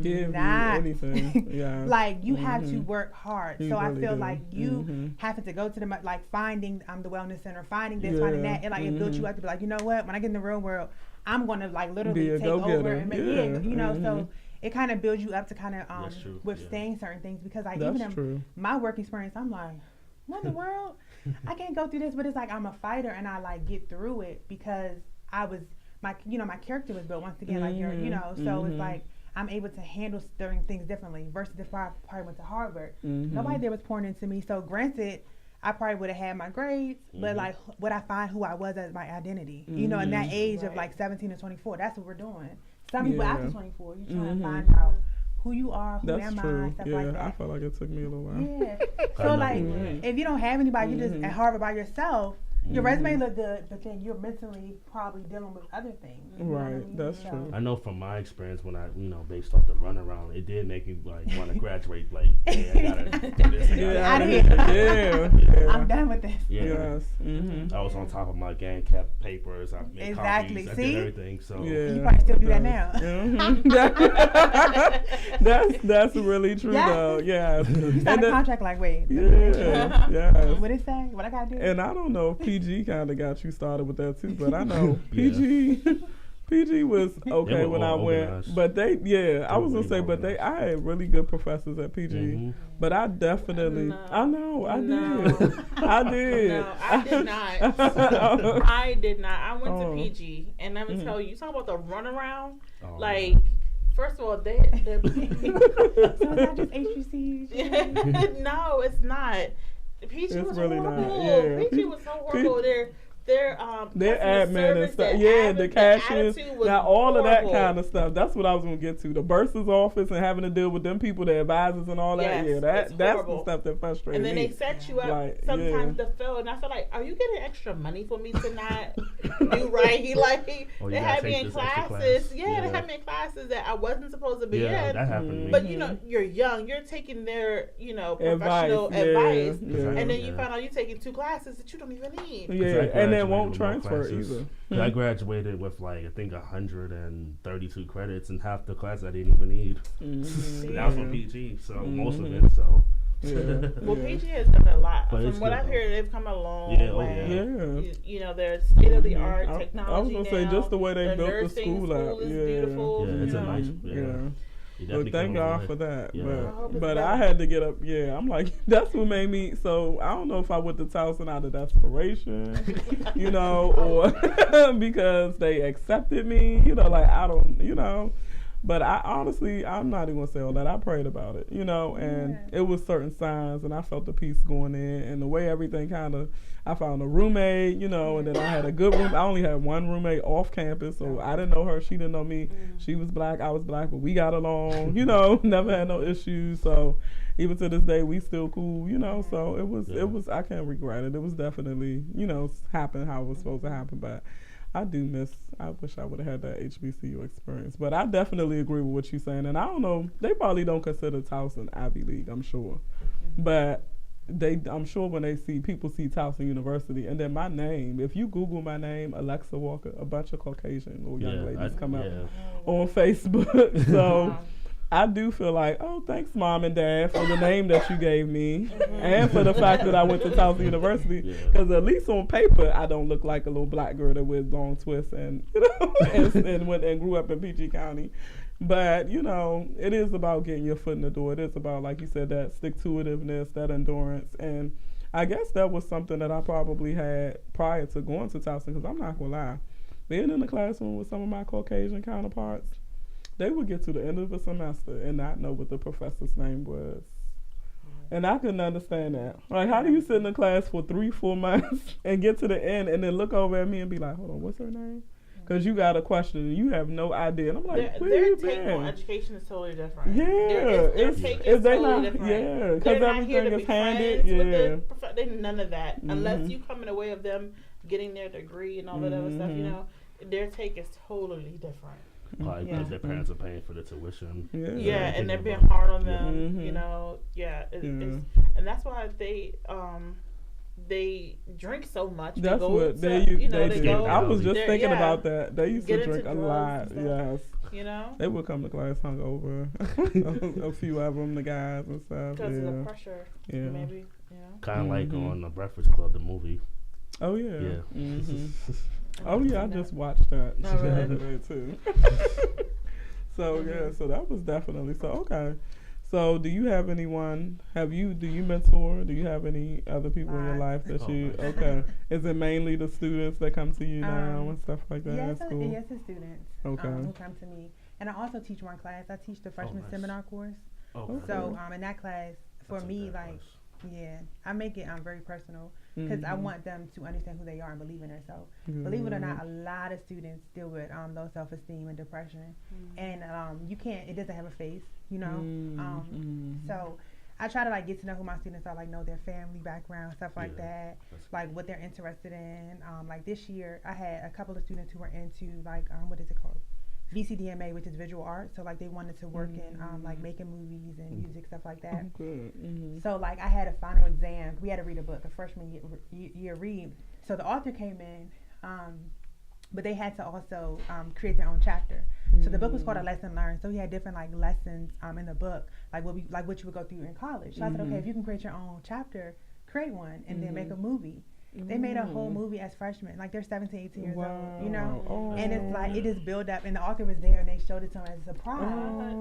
anything. Yeah. Like you have to work hard. So I feel like you having to go to the like finding the wellness center, finding this, finding that, and like it built you up to be like, you know what? When I get in the real world, I'm gonna like literally take over and make so. It kind of builds you up to kind of withstand certain things, because like even in my work experience, I'm like, what in the world? I can't go through this, but it's like I'm a fighter and I like get through it because I was my character was built once again like so it's like I'm able to handle certain things differently versus if I probably went to Harvard. Nobody there was pouring into me. So granted, I probably would have had my grades, but like would I find who I was as my identity? In that age of like 17 to 24, that's what we're doing. Some people after 24, you're trying to find out who you are, who am I, stuff like that. I felt like it took me a little while. Yeah. So like, if you don't have anybody, you're just at Harvard by yourself. Your resume look good, but then you're mentally probably dealing with other things. Right, that's true. I know from my experience when I, based off the runaround, it did make me like want to graduate. Like, hey, I gotta do this. Out of here. I'm done with this. Yes. I was on top of my gang cap papers. I made copies. I did everything. So you probably still do that now. That's really true though. Yeah. You signed a contract like, wait. Yeah. What it say? What I gotta do? And I don't know if PG kind of got you started with that too, but I know PG was okay when I went, but I was gonna say, but I had really good professors at PG, but I definitely, I did. I did not. I did not. I went to PG, and let me tell you, talk about the runaround, like. First of all, so it's not just HBCUs. No, it's not. PG was really horrible. PG was so horrible. Their admin and stuff. The cashiers. Now all of that kind of stuff. That's what I was gonna get to. The bursar's office and having to deal with them people, the advisors and all that. That's the stuff that frustrates me. And then they set you up sometimes to fail, and I feel like, are you getting extra money for me to not do right? They had me in classes. They had me in classes that I wasn't supposed to be in. That happened to me. But you're young. You're taking their professional advice, and then you find out you're taking 2 classes that you don't even need. And it won't transfer either. I graduated with I think 132 credits, and half the class I didn't even need. That was from PG, so most of it. So. Well, PG has done a lot. From what I've heard, they've come a long way. They're state of the art technology. I was gonna say just the way they built the school out. Is beautiful. It's a nice. Well, thank God for that. But I had to get up. I'm like, that's what made me. So I don't know if I went to Towson out of desperation, or because they accepted me, I don't, But I honestly, I'm not even gonna say all that. I prayed about it, and it was certain signs, and I felt the peace going in, and the way everything I found a roommate, and then I had a good room. I only had one roommate off campus, so I didn't know her, she didn't know me. She was black, I was black, but we got along, never had no issues. So even to this day, we still cool, So it was. I can't regret it. It was definitely, happened how it was supposed to happen, but. I wish I would have had that HBCU experience. But I definitely agree with what you're saying. And I don't know, they probably don't consider Towson Ivy League, I'm sure. But I'm sure when people see Towson University, and then my name, if you Google my name, Alexa Walker, a bunch of Caucasian little young ladies come out on Facebook. So I do feel like, thanks, Mom and Dad, for the name that you gave me, and for the fact that I went to Towson University. Because at least on paper, I don't look like a little black girl that wears long twists and and grew up in PG County. But it is about getting your foot in the door. It is about, like you said, that stick-to-itiveness, that endurance, and I guess that was something that I probably had prior to going to Towson. Because I'm not gonna lie, being in the classroom with some of my Caucasian counterparts. They would get to the end of the semester and not know what the professor's name was. And I couldn't understand that. Like, how do you sit in the class for 3-4 months and get to the end and then look over at me and be like, hold on, what's her name? because you got a question and you have no idea. And I'm like, where their you take on been? education is totally different. Yeah, Their take is they totally not? different. Yeah, because They're not here everything to be is handed. friends Yeah, with they none of that. Unless you come in the way of them getting their degree and all that other stuff, their take is totally different. Probably because their parents are paying for the tuition. Yeah, and they're being hard on them. And that's why they drink so much. That's they what they go, I was just thinking about that. They used to drink a lot. Stuff, yes. They would come to class hungover. a few of them, the guys and stuff. Because of the pressure. Yeah. Maybe. Kind of like on The Breakfast Club, the movie. Oh yeah. Yeah. Oh yeah, I just watched that the other day too. So so that was definitely okay. So do you have anyone? Do you mentor? Do you have any other people in your life that you? Okay, is it mainly the students that come to you now and stuff like that at school? Yes, the students. Okay. Who come to me, and I also teach one class. I teach the freshman seminar course. Okay. So in that class, for me, like. Yeah, I make it very personal because I want them to understand who they are and believe in themselves. Believe it or not, a lot of students deal with low self-esteem and depression, and it doesn't have a face, So I try to get to know who my students are, know their family background, stuff like that, what they're interested in. Like this year, I had a couple of students who were into what is it called? VCDMA, which is visual art. So they wanted to work in making movies and music, stuff like that. So I had a final exam. We had to read a book, a freshman year read. So the author came in, but they had to also create their own chapter. So the book was called A Lesson Learned. So he had different lessons in the book, what you would go through in college. So I said, okay, if you can create your own chapter, create one and then make a movie. They made a whole movie as freshmen. They're 17, 18 years old, and it's it just built up. And the author was there, and they showed it to them as a surprise.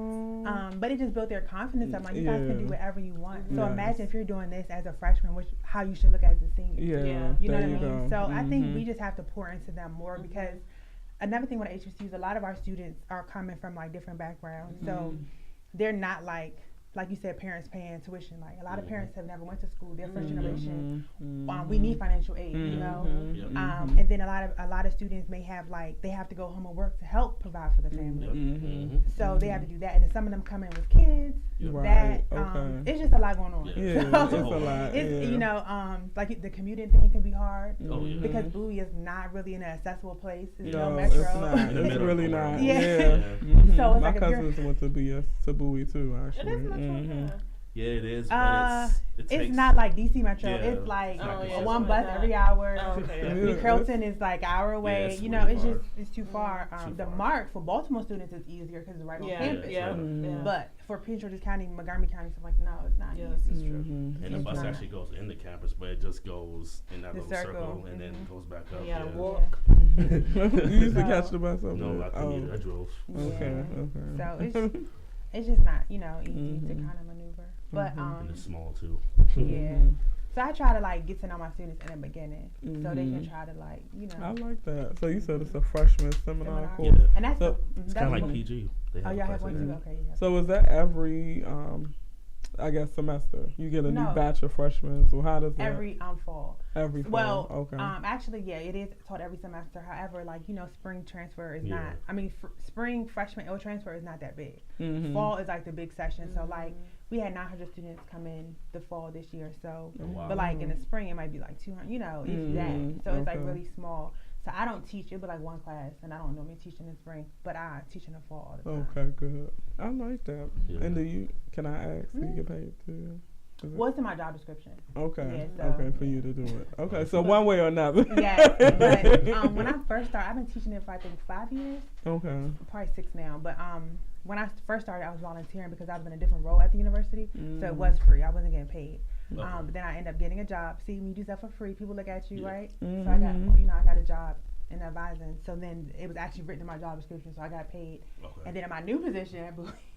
But it just built their confidence up. You guys can do whatever you want. So imagine if you're doing this as a freshman, how you should look as a senior. You know what I mean? So I think we just have to pour into them more because another thing with HBCUs, a lot of our students are coming from different backgrounds. So they're not like you said, parents paying tuition. A lot of parents have never went to school. They're first generation. We need financial aid, and then a lot of students may have they have to go home and work to help provide for the family. So they have to do that, and then some of them come in with kids. It's just a lot going on. Yeah, so it's a lot. It's the commuting thing can be hard because Bowie is not really in an accessible place. It's no metro. It's not. It's really not. Yeah. So my cousins went to Bowie too, actually. Yeah, it is. But it's not like DC Metro. Yeah, it's one bus every hour. Carrollton is hour away. It's too far. The Mark for Baltimore students is easier because it's right on campus. But for Prince George's County, Montgomery County, stuff no, it's not. Yeah, this is true. And the bus actually goes in the campus, but it just goes in that little circle and then goes back up. You gotta walk. You used to catch the bus up there? No, I drove. Okay. So it's just not, easy to kind of maneuver. But and it's small too. Yeah. So I try to get to know my students in the beginning, so they can try to I like that. So you said it's a freshman seminar course, and that's it's kind of like PG. Y'all have one too. Okay. Yeah. So is that every I guess semester you get a new batch of freshmen? So how does that every fall? Every fall. Well, okay. Actually, it is taught every semester. However, spring transfer is not. I mean, spring freshman transfer is not that big. Fall is the big session. So we had 900 students come in the fall this year. So, but in the spring it might be 200. If that. So it's really small. So I don't teach. It'll be one class, and I don't normally teach in the spring, but I teach in the fall all the time. Okay, good. I like that. Yeah. And can I ask? Do you get paid too? What's in my job description? Okay. Yeah, so, okay, for you to do it. Okay, so one way or another. Yeah, but when I first started, I've been teaching it for I think 5 years. Okay. Probably 6 now, but when I first started, I was volunteering because I was in a different role at the university, so it was free. I wasn't getting paid. But then I ended up getting a job. See, when you do stuff for free, people look at you, right? So I got, I got a job in advising. So then it was actually written in my job description, so I got paid. And then in my new position,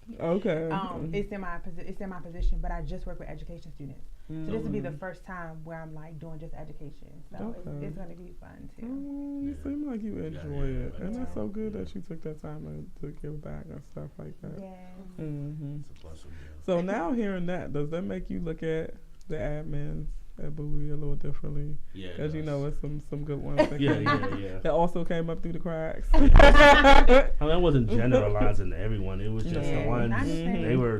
it's in my position, but I just work with education students. So this will be the first time where I'm doing just education. So it's going to be fun too. You seem like you enjoy it, and that's so good that you took that time to give back and stuff like that. Yeah. So now hearing that, does that make you look at the admins at Bowie a little differently. Yeah. Because you know, it's some good ones that, that also came up through the cracks. I mean, I wasn't generalizing to everyone. It was just the ones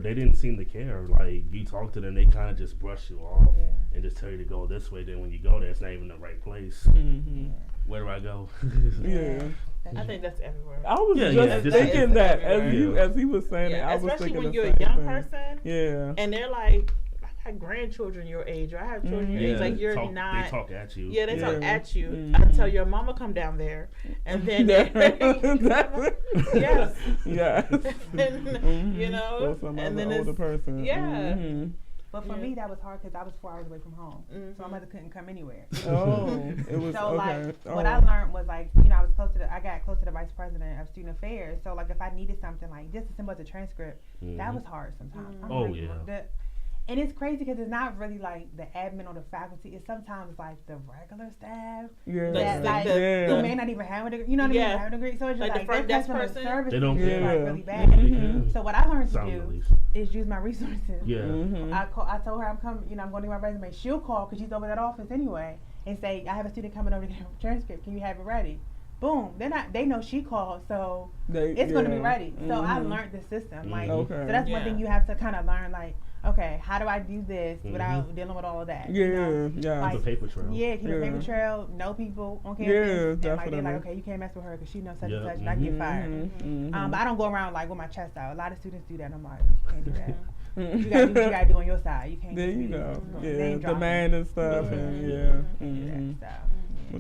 they didn't seem to care. Like you talk to them, they kind of just brush you off and just tell you to go this way. Then when you go there, it's not even the right place. Where do I go? I think that's everywhere. I was just thinking that as he was saying it, I was thinking especially when you're the a young same person. Yeah. And they're like, I have grandchildren your age, or I have children your age. Like not. They talk at you. Yeah, they talk at you until your mama come down there, and then yes. And, you know, or some and then older person. Yeah. But for me, that was hard because I was 4 hours away from home, so my mother couldn't come anywhere. Oh, it was so okay. like what I learned was like, you know, I got close to the vice president of student affairs. So like if I needed something like just as simple as a transcript, that was hard sometimes. And it's crazy because it's not really like the admin or the faculty. It's sometimes like the regular staff that who may not even have a degree. You know what I mean? Have a degree. So it's just like the front desk person. Service they don't care. Like really bad. So what I learned to do is use my resources. I told her I'm coming. You know, I'm going to do my resume. She'll call because she's over that office anyway, and say I have a student coming over to get a transcript. Can you have it ready? Boom. They know she called, so it's going to be ready. So I learned the system. Like, so that's one thing you have to kind of learn. Like, okay, how do I do this without dealing with all of that? Like, keep a paper trail. Yeah, keep a paper trail. Know people on campus. And definitely. like, they're like, okay, you can't mess with her because she knows such and such, and I get fired. But I don't go around like with my chest out. A lot of students do that, and I'm like, can't do that. You gotta do what you gotta do on your side. You can't. There you go. Demand and stuff,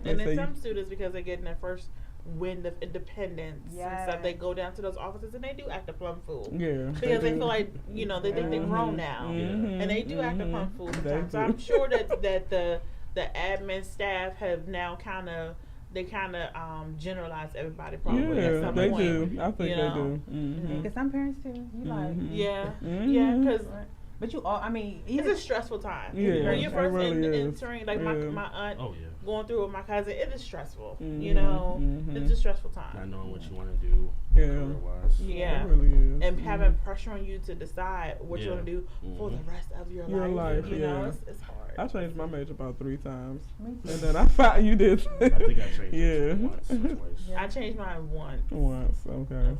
And then some students, because they're getting their first wind of independence and stuff, they go down to those offices and they do act a plum fool. Because they feel like, you know, they think they're grown now. And they do act a plum fool sometimes. So I'm sure that the admin staff have now kind of generalize everybody probably at some point. Do. I think they do. Because some parents too. You like because but you all, I mean, it's a stressful time. Yeah, when you're first really entering, like my aunt going through with my cousin, it is stressful. You know, it's a stressful time. Not knowing what you want to do. Yeah, it really is. And having pressure on you to decide what you want to do for the rest of your life. You know, it's hard. I changed my major about 3 times, and then I found you did. I think I changed it once or twice. I changed mine once. Okay.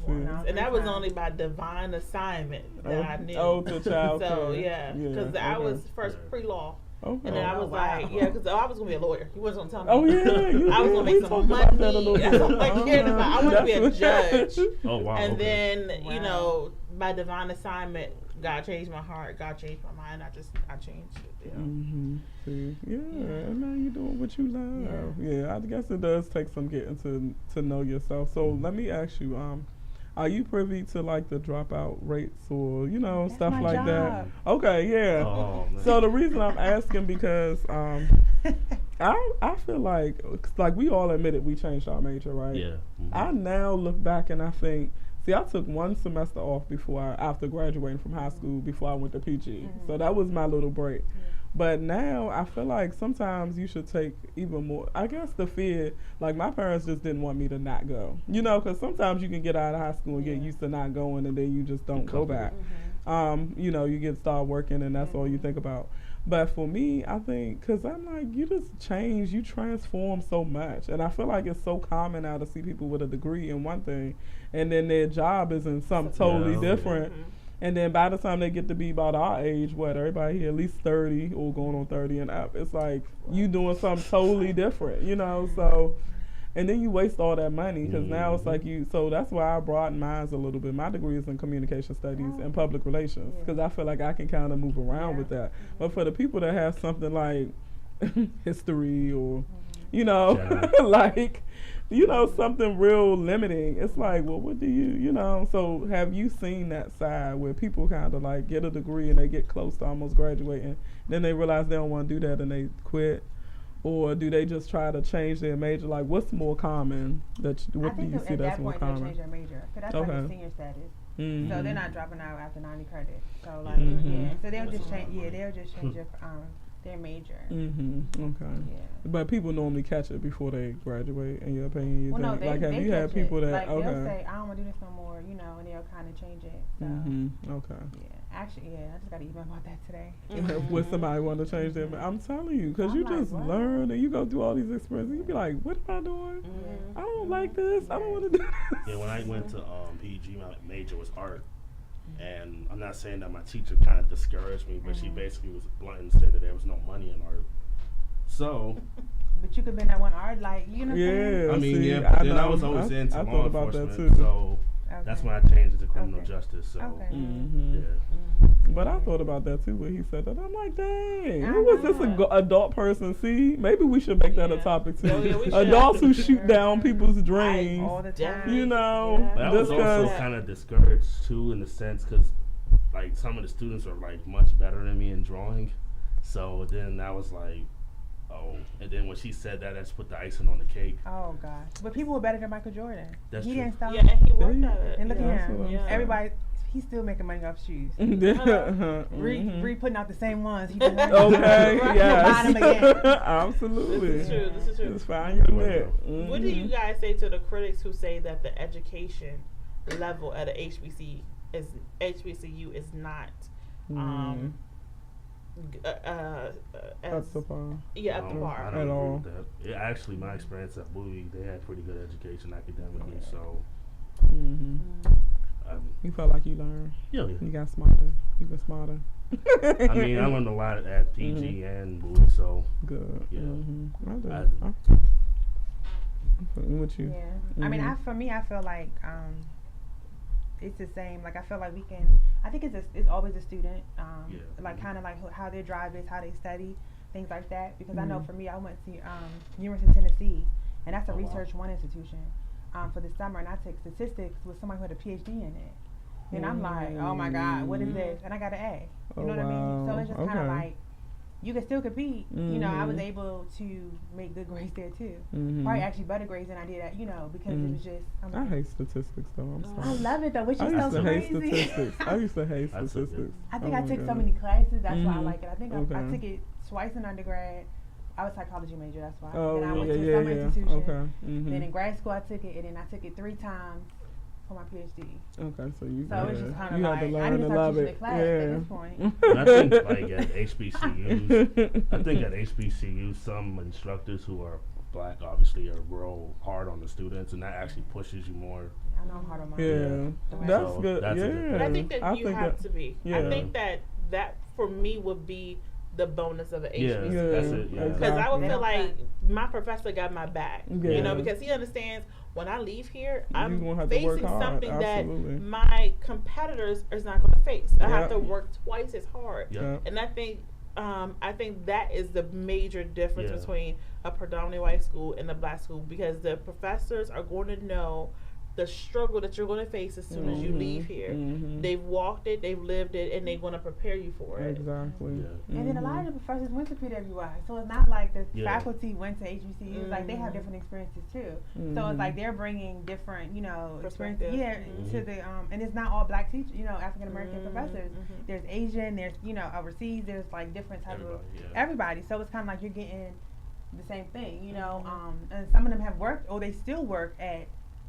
And that was only by divine assignment that I knew. Oh, the child. So because I was first pre-law. And then I was like, because I was gonna be a lawyer. He wasn't gonna tell me. I was gonna make some money. That's all I cared about. I want to be a judge. And then you know, by divine assignment, God changed my heart. God changed my mind. I changed it. See, and now you're doing what you love. Yeah, I guess it does take some getting to know yourself. So let me ask you, are you privy to like the dropout rates or That's stuff my like job. that? Okay, yeah. Oh, so the reason I'm asking because I feel like we all admitted we changed our major, right? Yeah. I now look back and I think, see, I took 1 semester off after graduating from high school before I went to PG. So that was my little break. But now I feel like sometimes you should take even more. I guess the fear, like my parents just didn't want me to not go. You know, because sometimes you can get out of high school and get used to not going and then you just don't go back. You know, you start working and that's all you think about. But for me, I think, because I'm like, you just change, you transform so much. And I feel like it's so common now to see people with a degree in one thing and then their job is in something totally different. And then by the time they get to be about our age, everybody here at least 30 or going on 30 and up, it's like you doing something totally different, you know? So, and then you waste all that money because now it's like so that's why I broaden mine a little bit. My degree is in communication studies and public relations because I feel like I can kind of move around with that. But for the people that have something like history or, you know, like, you know, something real limiting, it's like, well, what do you know? So have you seen that side where people kind of like get a degree and they get close to almost graduating, then they realize they don't want to do that and they quit? Or do they just try to change their major? Like, what's more common? What do you see that's more common? I think at that point they'll change their major. Because that's like the senior status. So they're not dropping out after 90 credits. So like, so they'll just change. They'll just change their major. Okay. Yeah. But people normally catch it before they graduate. In your opinion, you think? No, Like, have you had people that they'll say, I don't want to do this no more, you know, and they'll kind of change it. So. Okay. Yeah. Actually, yeah, I just got an email about that today. When somebody want to change their I'm telling you, because you I'm like, just what? learn and you go through all these experiences. You be like, what am I doing? I don't like this. I don't want to do this. Yeah, when I went to PG, my major was art. And I'm not saying that my teacher kind of discouraged me, but she basically was blunt and said that there was no money in art. So. But you could be in that one art, like, you know what I'm saying? Yeah, I mean, see, but then I know. was always into I law thought about that enforcement, too. so that's when I changed it to criminal justice. So, yeah. But I thought about that too when he said that. I'm like, dang, who was this adult person? See, maybe we should make that a topic too. Adults who shoot down people's dreams. All the time. You know, But I was also kind of discouraged too, in the sense, because like some of the students are like much better than me in drawing. So then I was like, oh. And then when she said that, I just put the icing on the cake. Oh gosh, but people were better than Michael Jordan. That's He true. didn't stop. Yeah, and he worked at it. And look at him. Yeah. Everybody, he's still making money off shoes. Re putting out the same ones. He just Okay, buying them again. yes. Absolutely. This is true. Just find your net. What do you guys say to the critics who say that the education level at a HBCU is not Up to par. Yeah, up to par. I don't At agree all. with that. Yeah, actually, my experience at Bowie, they had pretty good education academically. So, You felt like you learned. yeah. You got smarter. You were smarter. I mean, I learned a lot at PG and Bowie, so Good. yeah. I did. I- I'm fucking with you. Yeah. I mean, for me, I feel like it's the same. Like, I feel like we can. I think it's always a student. Like kind of like how their drive is, how they study, things like that. Because I know for me, I went to University of Tennessee, and that's a research one institution for the summer, and I took statistics with somebody who had a PhD in it. And I'm like, oh my God, what is this? And I got an A. You know what I mean? So it's just kind of like, you can still compete. You know, I was able to make good grades there too. Probably actually better grades than I did at, because it was just. I hate statistics though. I'm sorry. I love it though, which is I so used to hate crazy. statistics. I used to hate I took it. statistics. I think Oh I my took so God. many classes. That's why I like it. I think I Okay. took it twice in undergrad. I was a psychology major. That's why. Oh, then I went to a yeah, summer yeah. institution. Okay. Then in grad school I took it, and then I took it 3 times for my PhD. Okay, so you. So it's just kind of you like had to I learn need to and start love teaching it. the class at this point. And I think like at HBCUs, I think at HBCUs, some instructors who are black obviously are real hard on the students, and that actually pushes you more. I know I'm hard on my Yeah, So that's So good. that's a good Yeah, thing. But I think that you have that- to be. yeah. I think that for me would be the bonus of an Yeah, HBCU. that's it. Yeah. Because I would Exactly. feel like my professor got my back, Yeah. because he understands when I leave here, You I'm gonna have to work facing hard, something absolutely. that my competitors is not going to face. I have Yeah. to work twice as hard, Yeah. and I think that is the major difference Yeah. between a predominantly white school and a black school, because the professors are going to know the struggle that you're going to face as soon as you leave here. They've walked it, they've lived it, and they're going to prepare you for it. Exactly. Yeah. And then a lot of the professors went to PWI, so it's not like the Yeah. faculty went to HBCUs. Like they have different experiences too. So it's like they're bringing different, experiences. Perspective. Yeah, to the and it's not all black teachers. African American professors. There's Asian. There's overseas. There's like different type of everybody. So it's kind of like you're getting the same thing. And some of them have worked, or they still work at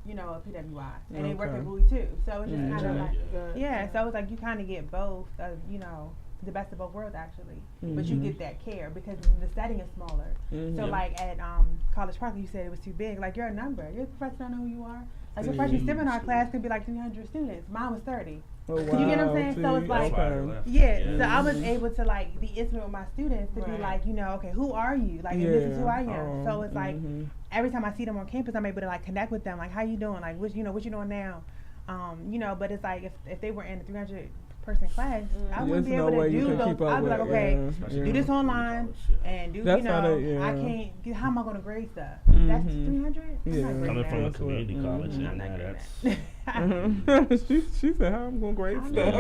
a PWI, and they work at Bowie too. So it's just kind of like so it's like you kind of get both of the best of both worlds actually, but you get that care because the setting is smaller. So like at College Park, you said it was too big. Like you're a number. Your professor don't know who you are. Like your freshman seminar class could be like 300 students. Mine was 30. Oh, wow. You get what I'm saying? So it's like, so I was able to like be intimate with my students to be like, okay, who are you? Like, and this is who I am. So it's like every time I see them on campus, I'm able to like connect with them. Like, how you doing? Like, what you doing now? But it's like if they were in a 300-person class, I wouldn't be able to do those. I'd be like, okay, do this online and do That's how I can't. How am I going to grade stuff? That's 300. Coming from a community college, I'm and not that's that. she said, "How I'm gonna grade stuff."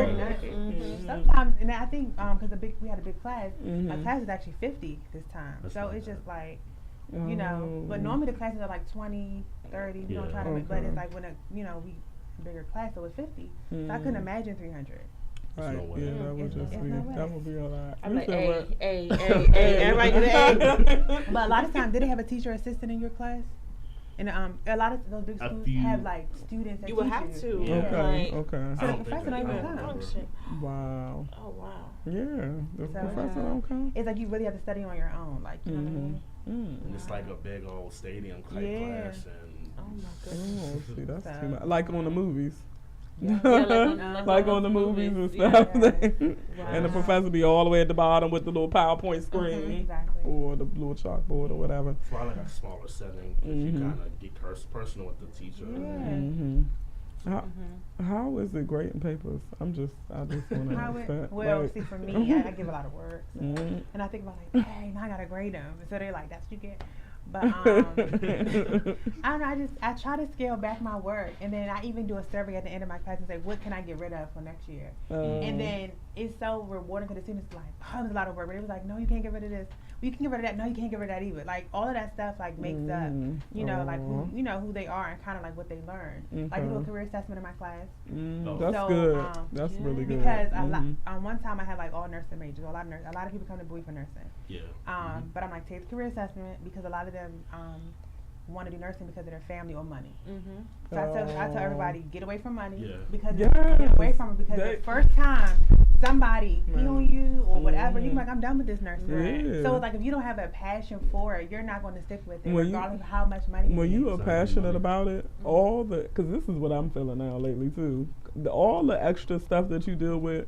Sometimes, and I think because we had a big class. My class is actually 50 this time, so it's just like. But normally the classes are like 20, 30. We don't try to, but it's like when we a bigger class, so it's 50. So I couldn't imagine 300. Right, no way. yeah, that would just be, that would be a lot. I'm You like, said what? everybody get an A. But a lot of times, did they have a teacher assistant in your class? And a lot of those big A schools few- have like students that You would teach have to. Yeah. Okay, Like, okay. So I the don't think professor that- don't I even don't come. function. Wow. Oh wow. Yeah, the So, professor don't come. It's like you really have to study on your own, like you know what I mean. And it's like a big old stadium type Yeah. class, and Oh my goodness. Oh, see, that's So- too much. Like on the movies. Yeah. Like on the movies and yeah. stuff. Yeah. And the Wow. professor be all the way at the bottom with the little PowerPoint screen Exactly. or the little chalkboard or whatever. it's probably like a smaller setting because you Mhm. kind of get personal with the teacher. Mm-hmm. How is it grading papers? I just want to How understand. it, well, like, see, for me, I give a lot of work, so, Mhm. and I think about like, dang, now I gotta grade them. So they're like, that's what you get. But I don't know. I try to scale back my work, and then I even do a survey at the end of my class and say, what can I get rid of for next year? And then it's so rewarding because the students like, oh, there's a lot of work, but it was like, no, you can't get rid of this. Well, you can get rid of that. No, you can't get rid of that either. Like all of that stuff like makes up, you know, like who they are and kind of like what they learn. Like you do a career assessment in my class. That's So, good. That's really good. Because one time I had like all nursing majors. A lot of people come to Bowie for nursing. Yeah. But I'm like, take the career assessment because a lot of them want to do nursing because of their family or money. So I tell everybody, get away from money because get away from it because the first time somebody hit on you or whatever, you're like, I'm done with this nursing. So like if you don't have a passion for it, you're not going to stick with it regardless of how much money. When you are passionate about it, all the because this is what I'm feeling now lately too. All the extra stuff that you deal with.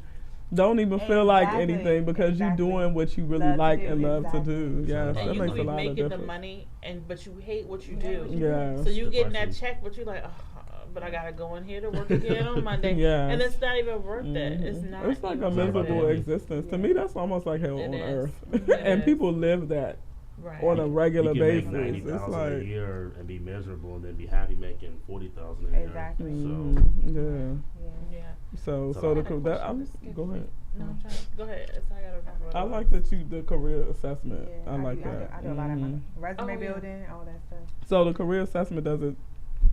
Don't even feel like anything because you're doing what you really like and love to do. Yes, and that you makes could a be lot of making the difference. money, but you hate what you do. Yeah. So you getting that check, but you're like, but I gotta go in here to work again on Monday. And it's not even worth it. It's not. It's like a even worth miserable it. existence. To me, that's almost like hell on is. earth. It And is. people live that Right. on a regular You can basis. make It's $90,000 like a year and be miserable, and then be happy making $40,000 a year. Exactly. So yeah. Yeah. So So the I had a that question. I'm, go ahead. No, I'm trying. Go ahead. So I gotta remember what I it like was. that the career assessment. I like that. I do a lot of my resume Oh, yeah. building, all that stuff. So the career assessment doesn't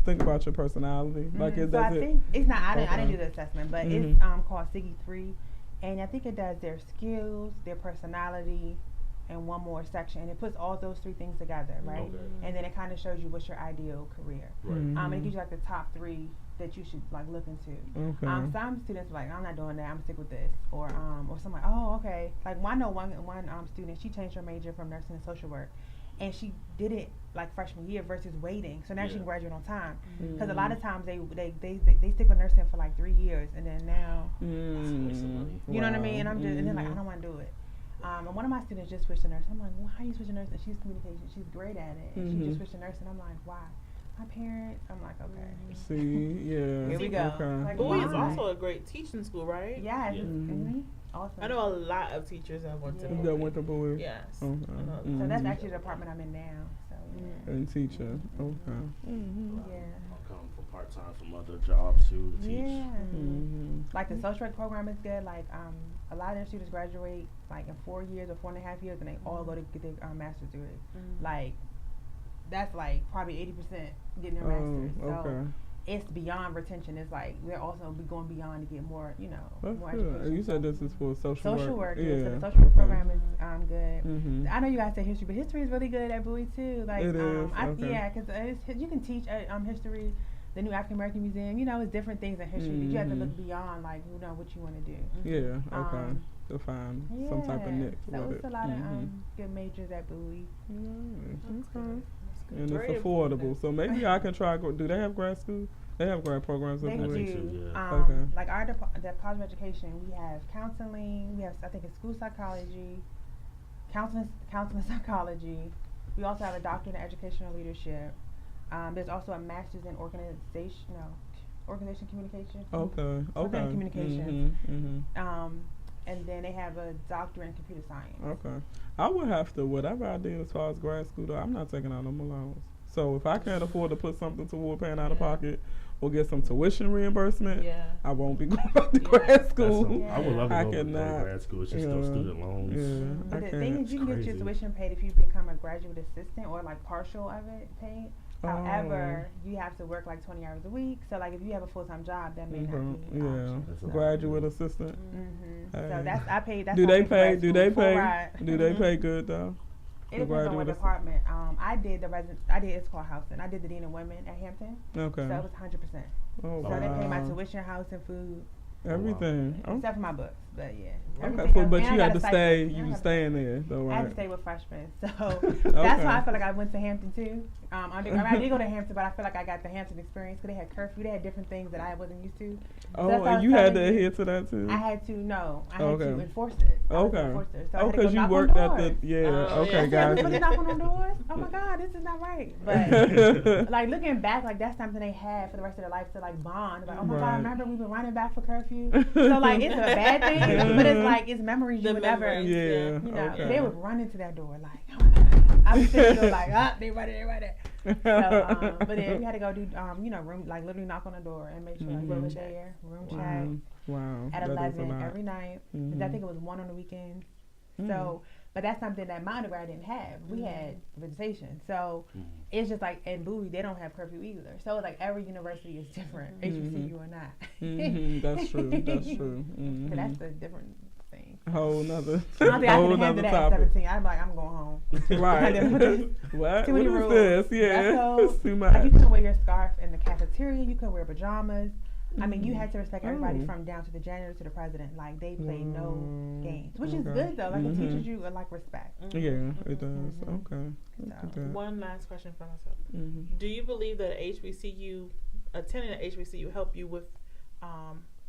think about your personality. Like it So I does think it's not. I didn't Okay. do the assessment, but Mhm. it's called Siggy 3, and I think it does their skills, their personality, and one more section, and it puts all those three things together, right? Okay. And then it kind of shows you what's your ideal career. Right. And it gives you like the top 3 that you should like look into. Okay. Some students are like, I'm not doing that. I'm gonna stick with this, or some like, oh, okay. Like I know one student, she changed her major from nursing to social work, and she did it like freshman year versus waiting. So now she can graduate on time. Because a lot of times they stick with nursing for like 3 years, and then now, you know what I mean? And I'm just and then like I don't want to do it. And one of my students just switched to nursing. I'm like, well, how are you switching to nursing? She's communication. She's great at it. And she just switched to nursing. I'm like, why? My parents. I'm like, okay. See, yeah. Here we go. Okay. Like, Bowie is why? also a great teaching school, right? Yeah. Yeah. Awesome. I know a lot of teachers that went to Yeah. That Bowie. went to Bowie. Yes. Okay. I know. So that's actually the department I'm in now. So yeah. And teacher. Okay. Yeah. I'll come for part time from other jobs too to teach. Yeah. Mm-hmm. Like the social work program is good. Like a lot of their students graduate like in 4 years or 4.5 years, and they all go to get their master's degree. Like that's like probably 80% getting their master's. So okay. it's beyond retention. It's like we're also going beyond to get more, you know, That's more good. education. And you said this is for social work. Yeah. So the Yeah. social work program is good. Mm-hmm. I know you guys say history, but history is really good at Bowie too. Like, It is, okay. yeah, because you can teach history, the new African American Museum. You know, it's different things in history. But you have to look beyond, like, you know, what you want to do. Yeah. Okay. To find some type of niche So with it's it. a lot of good majors at Bowie. Okay. And Very it's affordable, important. so maybe I can try. Do they have grad school? They have grad programs. They at Bowie? do. Yeah. Okay. Like our Department of Education, we have counseling. We have, I think, it's school psychology, counseling psychology. We also have a doctorate in educational leadership. There's also a master's in organization communication. Okay. Organic communication. Mm-hmm. And then they have a doctorate in computer science. Okay. I would have to, whatever I did as far as grad school, though, I'm not taking out no more loans. So if I can't afford to put something toward paying out of pocket or get some tuition reimbursement, I won't be going back to grad school. I would love to I go to cannot. grad school. It's just those student loans. Yeah. But I the thing can't. is, you can get your Crazy. tuition paid if you become a graduate assistant or like partial of it paid. However, you have to work like 20 hours a week. So like if you have a full-time job, that may not be an option. That's So. a Graduate assistant. So Hey. that's I paid. That's Do how I they paid for pay? grad Do school, they full pay? ride. Do they pay good though? It depends on what department. I did it's called housing. I did the Dean of Women at Hampton. Okay. So it was 100%. Oh, so wow. they pay my tuition, house, and food. Everything. Except for my books, but yeah. Okay, but you had to stay. You was staying there, though, right? I had to stay with freshmen, so that's why I feel like I went to Hampton too. I did go to Hampton, but I feel like I got the Hampton experience because they had curfew. They had different things that I wasn't used to. So and you had to adhere to that too. I had to to enforce it. Okay. So because you worked at the okay, guys. Looking knocking on doors. Oh my God, this is not right. But like looking back, like that's something they had for the rest of their life to like bond. Like, oh my God, remember we've been running back for curfew. So like it's a bad thing, but it's like it's memories you would never. Yeah. You know, they would run into that door like, oh my God. I was sitting there like, they right there. So, but then we had to go do, room, like literally knock on the door and make sure like, we were there, room check. Wow. At 11 every night. I think it was 1 on the weekends. So, but that's something that my undergrad didn't have. We had visitation. So it's just like, in Bowie, they don't have curfew either. So it's like every university is different, HBCU or not. That's true. That's true. So that's a different thing. Whole nother topic. I'm like, I'm going home. Right. What? Too many rules. This? Yeah. It's too much. Like you couldn't wear your scarf in the cafeteria. You couldn't wear pajamas. I mean, you had to respect everybody from down to the janitor to the president. Like, they played no games, which is good, though. Like, it teaches you, like, respect. Yeah, it does. Okay. So, one last question for myself. Do you believe that attending an HBCU help you with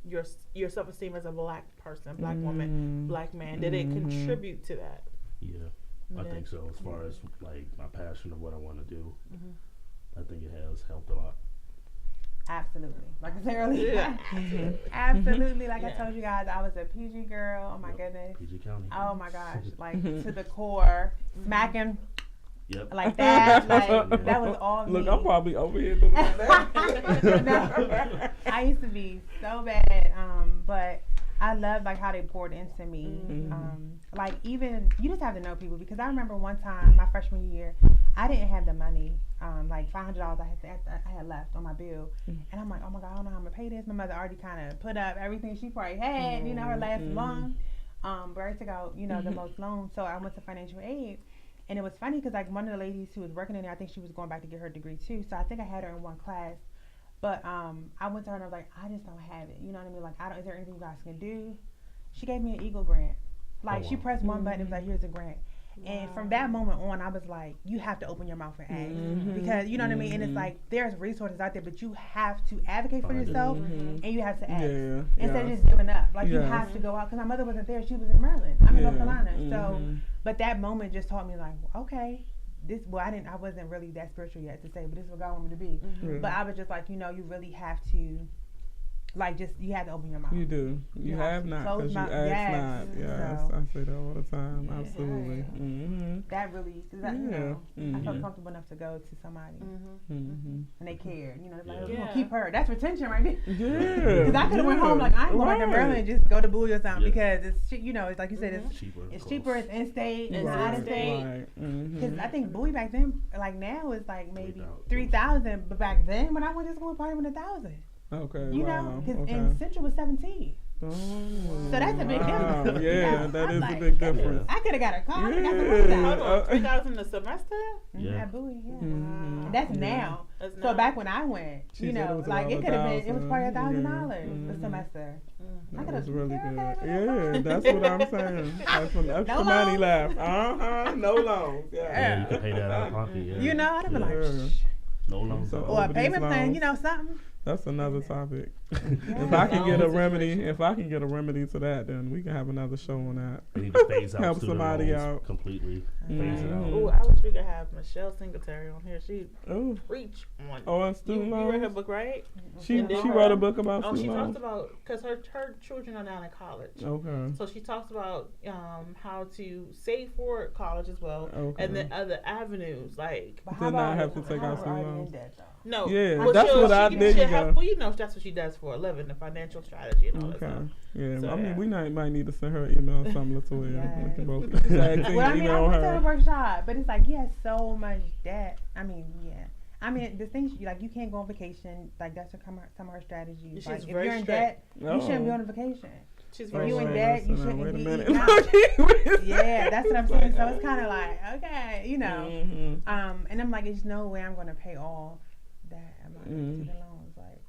your self-esteem as a black person, black woman, black man? Did it contribute to that? Yeah, I think so. As far as, like, my passion of what I want to do, I think it has helped a lot. Absolutely. Like I said earlier. Absolutely. Like I told you guys, I was a PG girl. Oh my goodness. PG County. Oh my gosh. Like to the core. Smacking. Yep. Like that. Like that was all me. Look, I'm probably over here doing that. No. I used to be so bad. But I love like how they poured into me. Like even you just have to know people, because I remember one time my freshman year, I didn't have the money. Like $500 I had left on my bill, and I'm like, oh my God, I don't know how I'm gonna pay this. My mother already kind of put up everything she probably had, her last loan. But I took out, the most loans, so I went to financial aid, and it was funny because like one of the ladies who was working in there, I think she was going back to get her degree too. So I think I had her in one class, but I went to her and I was like, I just don't have it. You know what I mean? Like, is there anything you guys can do? She gave me an Eagle grant. Like she pressed one button, it was like, here's a grant. And from that moment on, I was like, you have to open your mouth and ask. Because, you know what I mean? And it's like, there's resources out there, but you have to advocate for yourself, and you have to ask. Instead of just giving up. Like, you have to go out. Because my mother wasn't there. She was in Maryland. I'm in North Carolina. So, but that moment just taught me, like, okay, I wasn't really that spiritual yet to say, but this is what God wanted me to be. But I was just like, you really have to, like, just, you have to open your mouth. You do. You have not, because you ask not. Yes, so. I say that all the time. Absolutely. That really, I felt comfortable enough to go to somebody, and they cared. Like, we're gonna keep her. That's retention right there. Yeah. Because I could have went home like, I ain't going back to Maryland and just go to Bowie or something, because it's it's like you said, it's cheaper. It's cheaper. It's in state. It's out of state. Because I think Bowie back then, like now, is like maybe 3,000, but back then when I went to school, it probably went 1,000. Okay. Because in Central was 17. Oh, so that's a big difference. Yeah, that is a big difference. I could have got a car. Yeah. 3,000 a semester. At Bowie, That's now. So back when I went, like it could have been. It was probably $1,000 a semester. That was really good. Yeah, that's what I'm saying. That's some extra money left. No loans. Yeah, you can pay that out of pocket. Yeah. I'd have been like, no loans. Or a payment plan. Something. That's another topic. If I can get a remedy to that, then we can have another show on that. We need to phase out help somebody out completely. Phase it out. Oh, I wish we could have Michelle Singletary on here. She preach on. On student loans. You read her book, right? She wrote a book about student loans. She talks about, because her children are now in college. Okay. So she talks about how to save for college as well, and then other avenues like. Did not have to take out student loans. No. Yeah, that's what I did. Well, that's what she does for a living, the financial strategy and all that stuff. Yeah, so, I mean, we might need to send her an email or something to her. We can both I went to her workshop, but it's like, you have so much debt. I mean, the things, like, you can't go on vacation. Like, that's some of her strategies. Like, if you're in debt, you shouldn't be on a vacation. She's If very you in strict. debt, you So now, shouldn't wait a be minute. eating out. Yeah, that's what I'm saying. So it's kind of like, okay, you know. Mm-hmm. And I'm like, there's no way I'm going to pay all that amount of Mm. student loans. Like,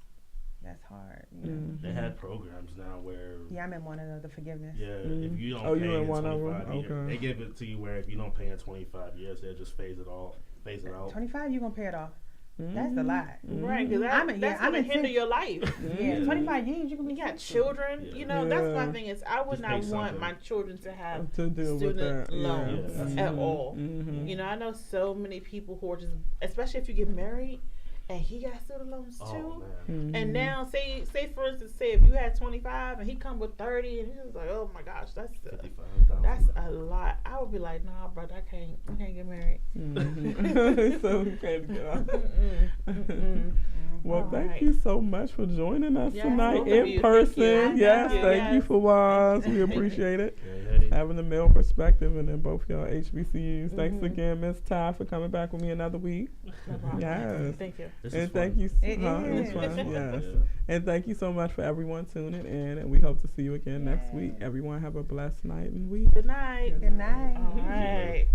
that's hard. You know? Mm. They had programs now where Yeah, I'm in one of the forgiveness. yeah, if you don't Oh, pay you in in one of 25 them? years, Okay. they give it to you where if you don't pay in 25 years, they'll just phase it out. 25, you're going to pay it off. Mm-hmm. That's a lot. Right, because I'm that's in going to hinder 10 your life. Yeah, Yeah. 25 years, you can be You got 60. children, Yeah. you know, that's my Yeah. thing is I would Just not pay want something. my children to have To deal with student that. loans Yeah. at all. Mm-hmm. You know, I know so many people who are just, especially if you get married and he got student loans too. Oh man. Mm-hmm. And now, say for instance, say if you had 25 and he come with 30, and he's just like, oh my gosh, that's 55,000. a lot. I would be like, nah, brother, I can't get married. Mm-hmm. So we can't get off. Well, All thank right. you so much for joining us Yes, tonight both of in you. person. Thank you. Yes, Thank you. thank you Yes. for Waz. We appreciate it. Hey. Having the male perspective and then both y'all HBCUs. Thanks Mhm. again, Miss Ty, for coming back with me another week. No problem. Yes. Thank you. This And is thank fun. you. It It's is. fun, yes. Yeah. And thank you so much for everyone tuning in. And we hope to see you again next week. Yes. Everyone have a blessed night and week. Good night. Good night. All right.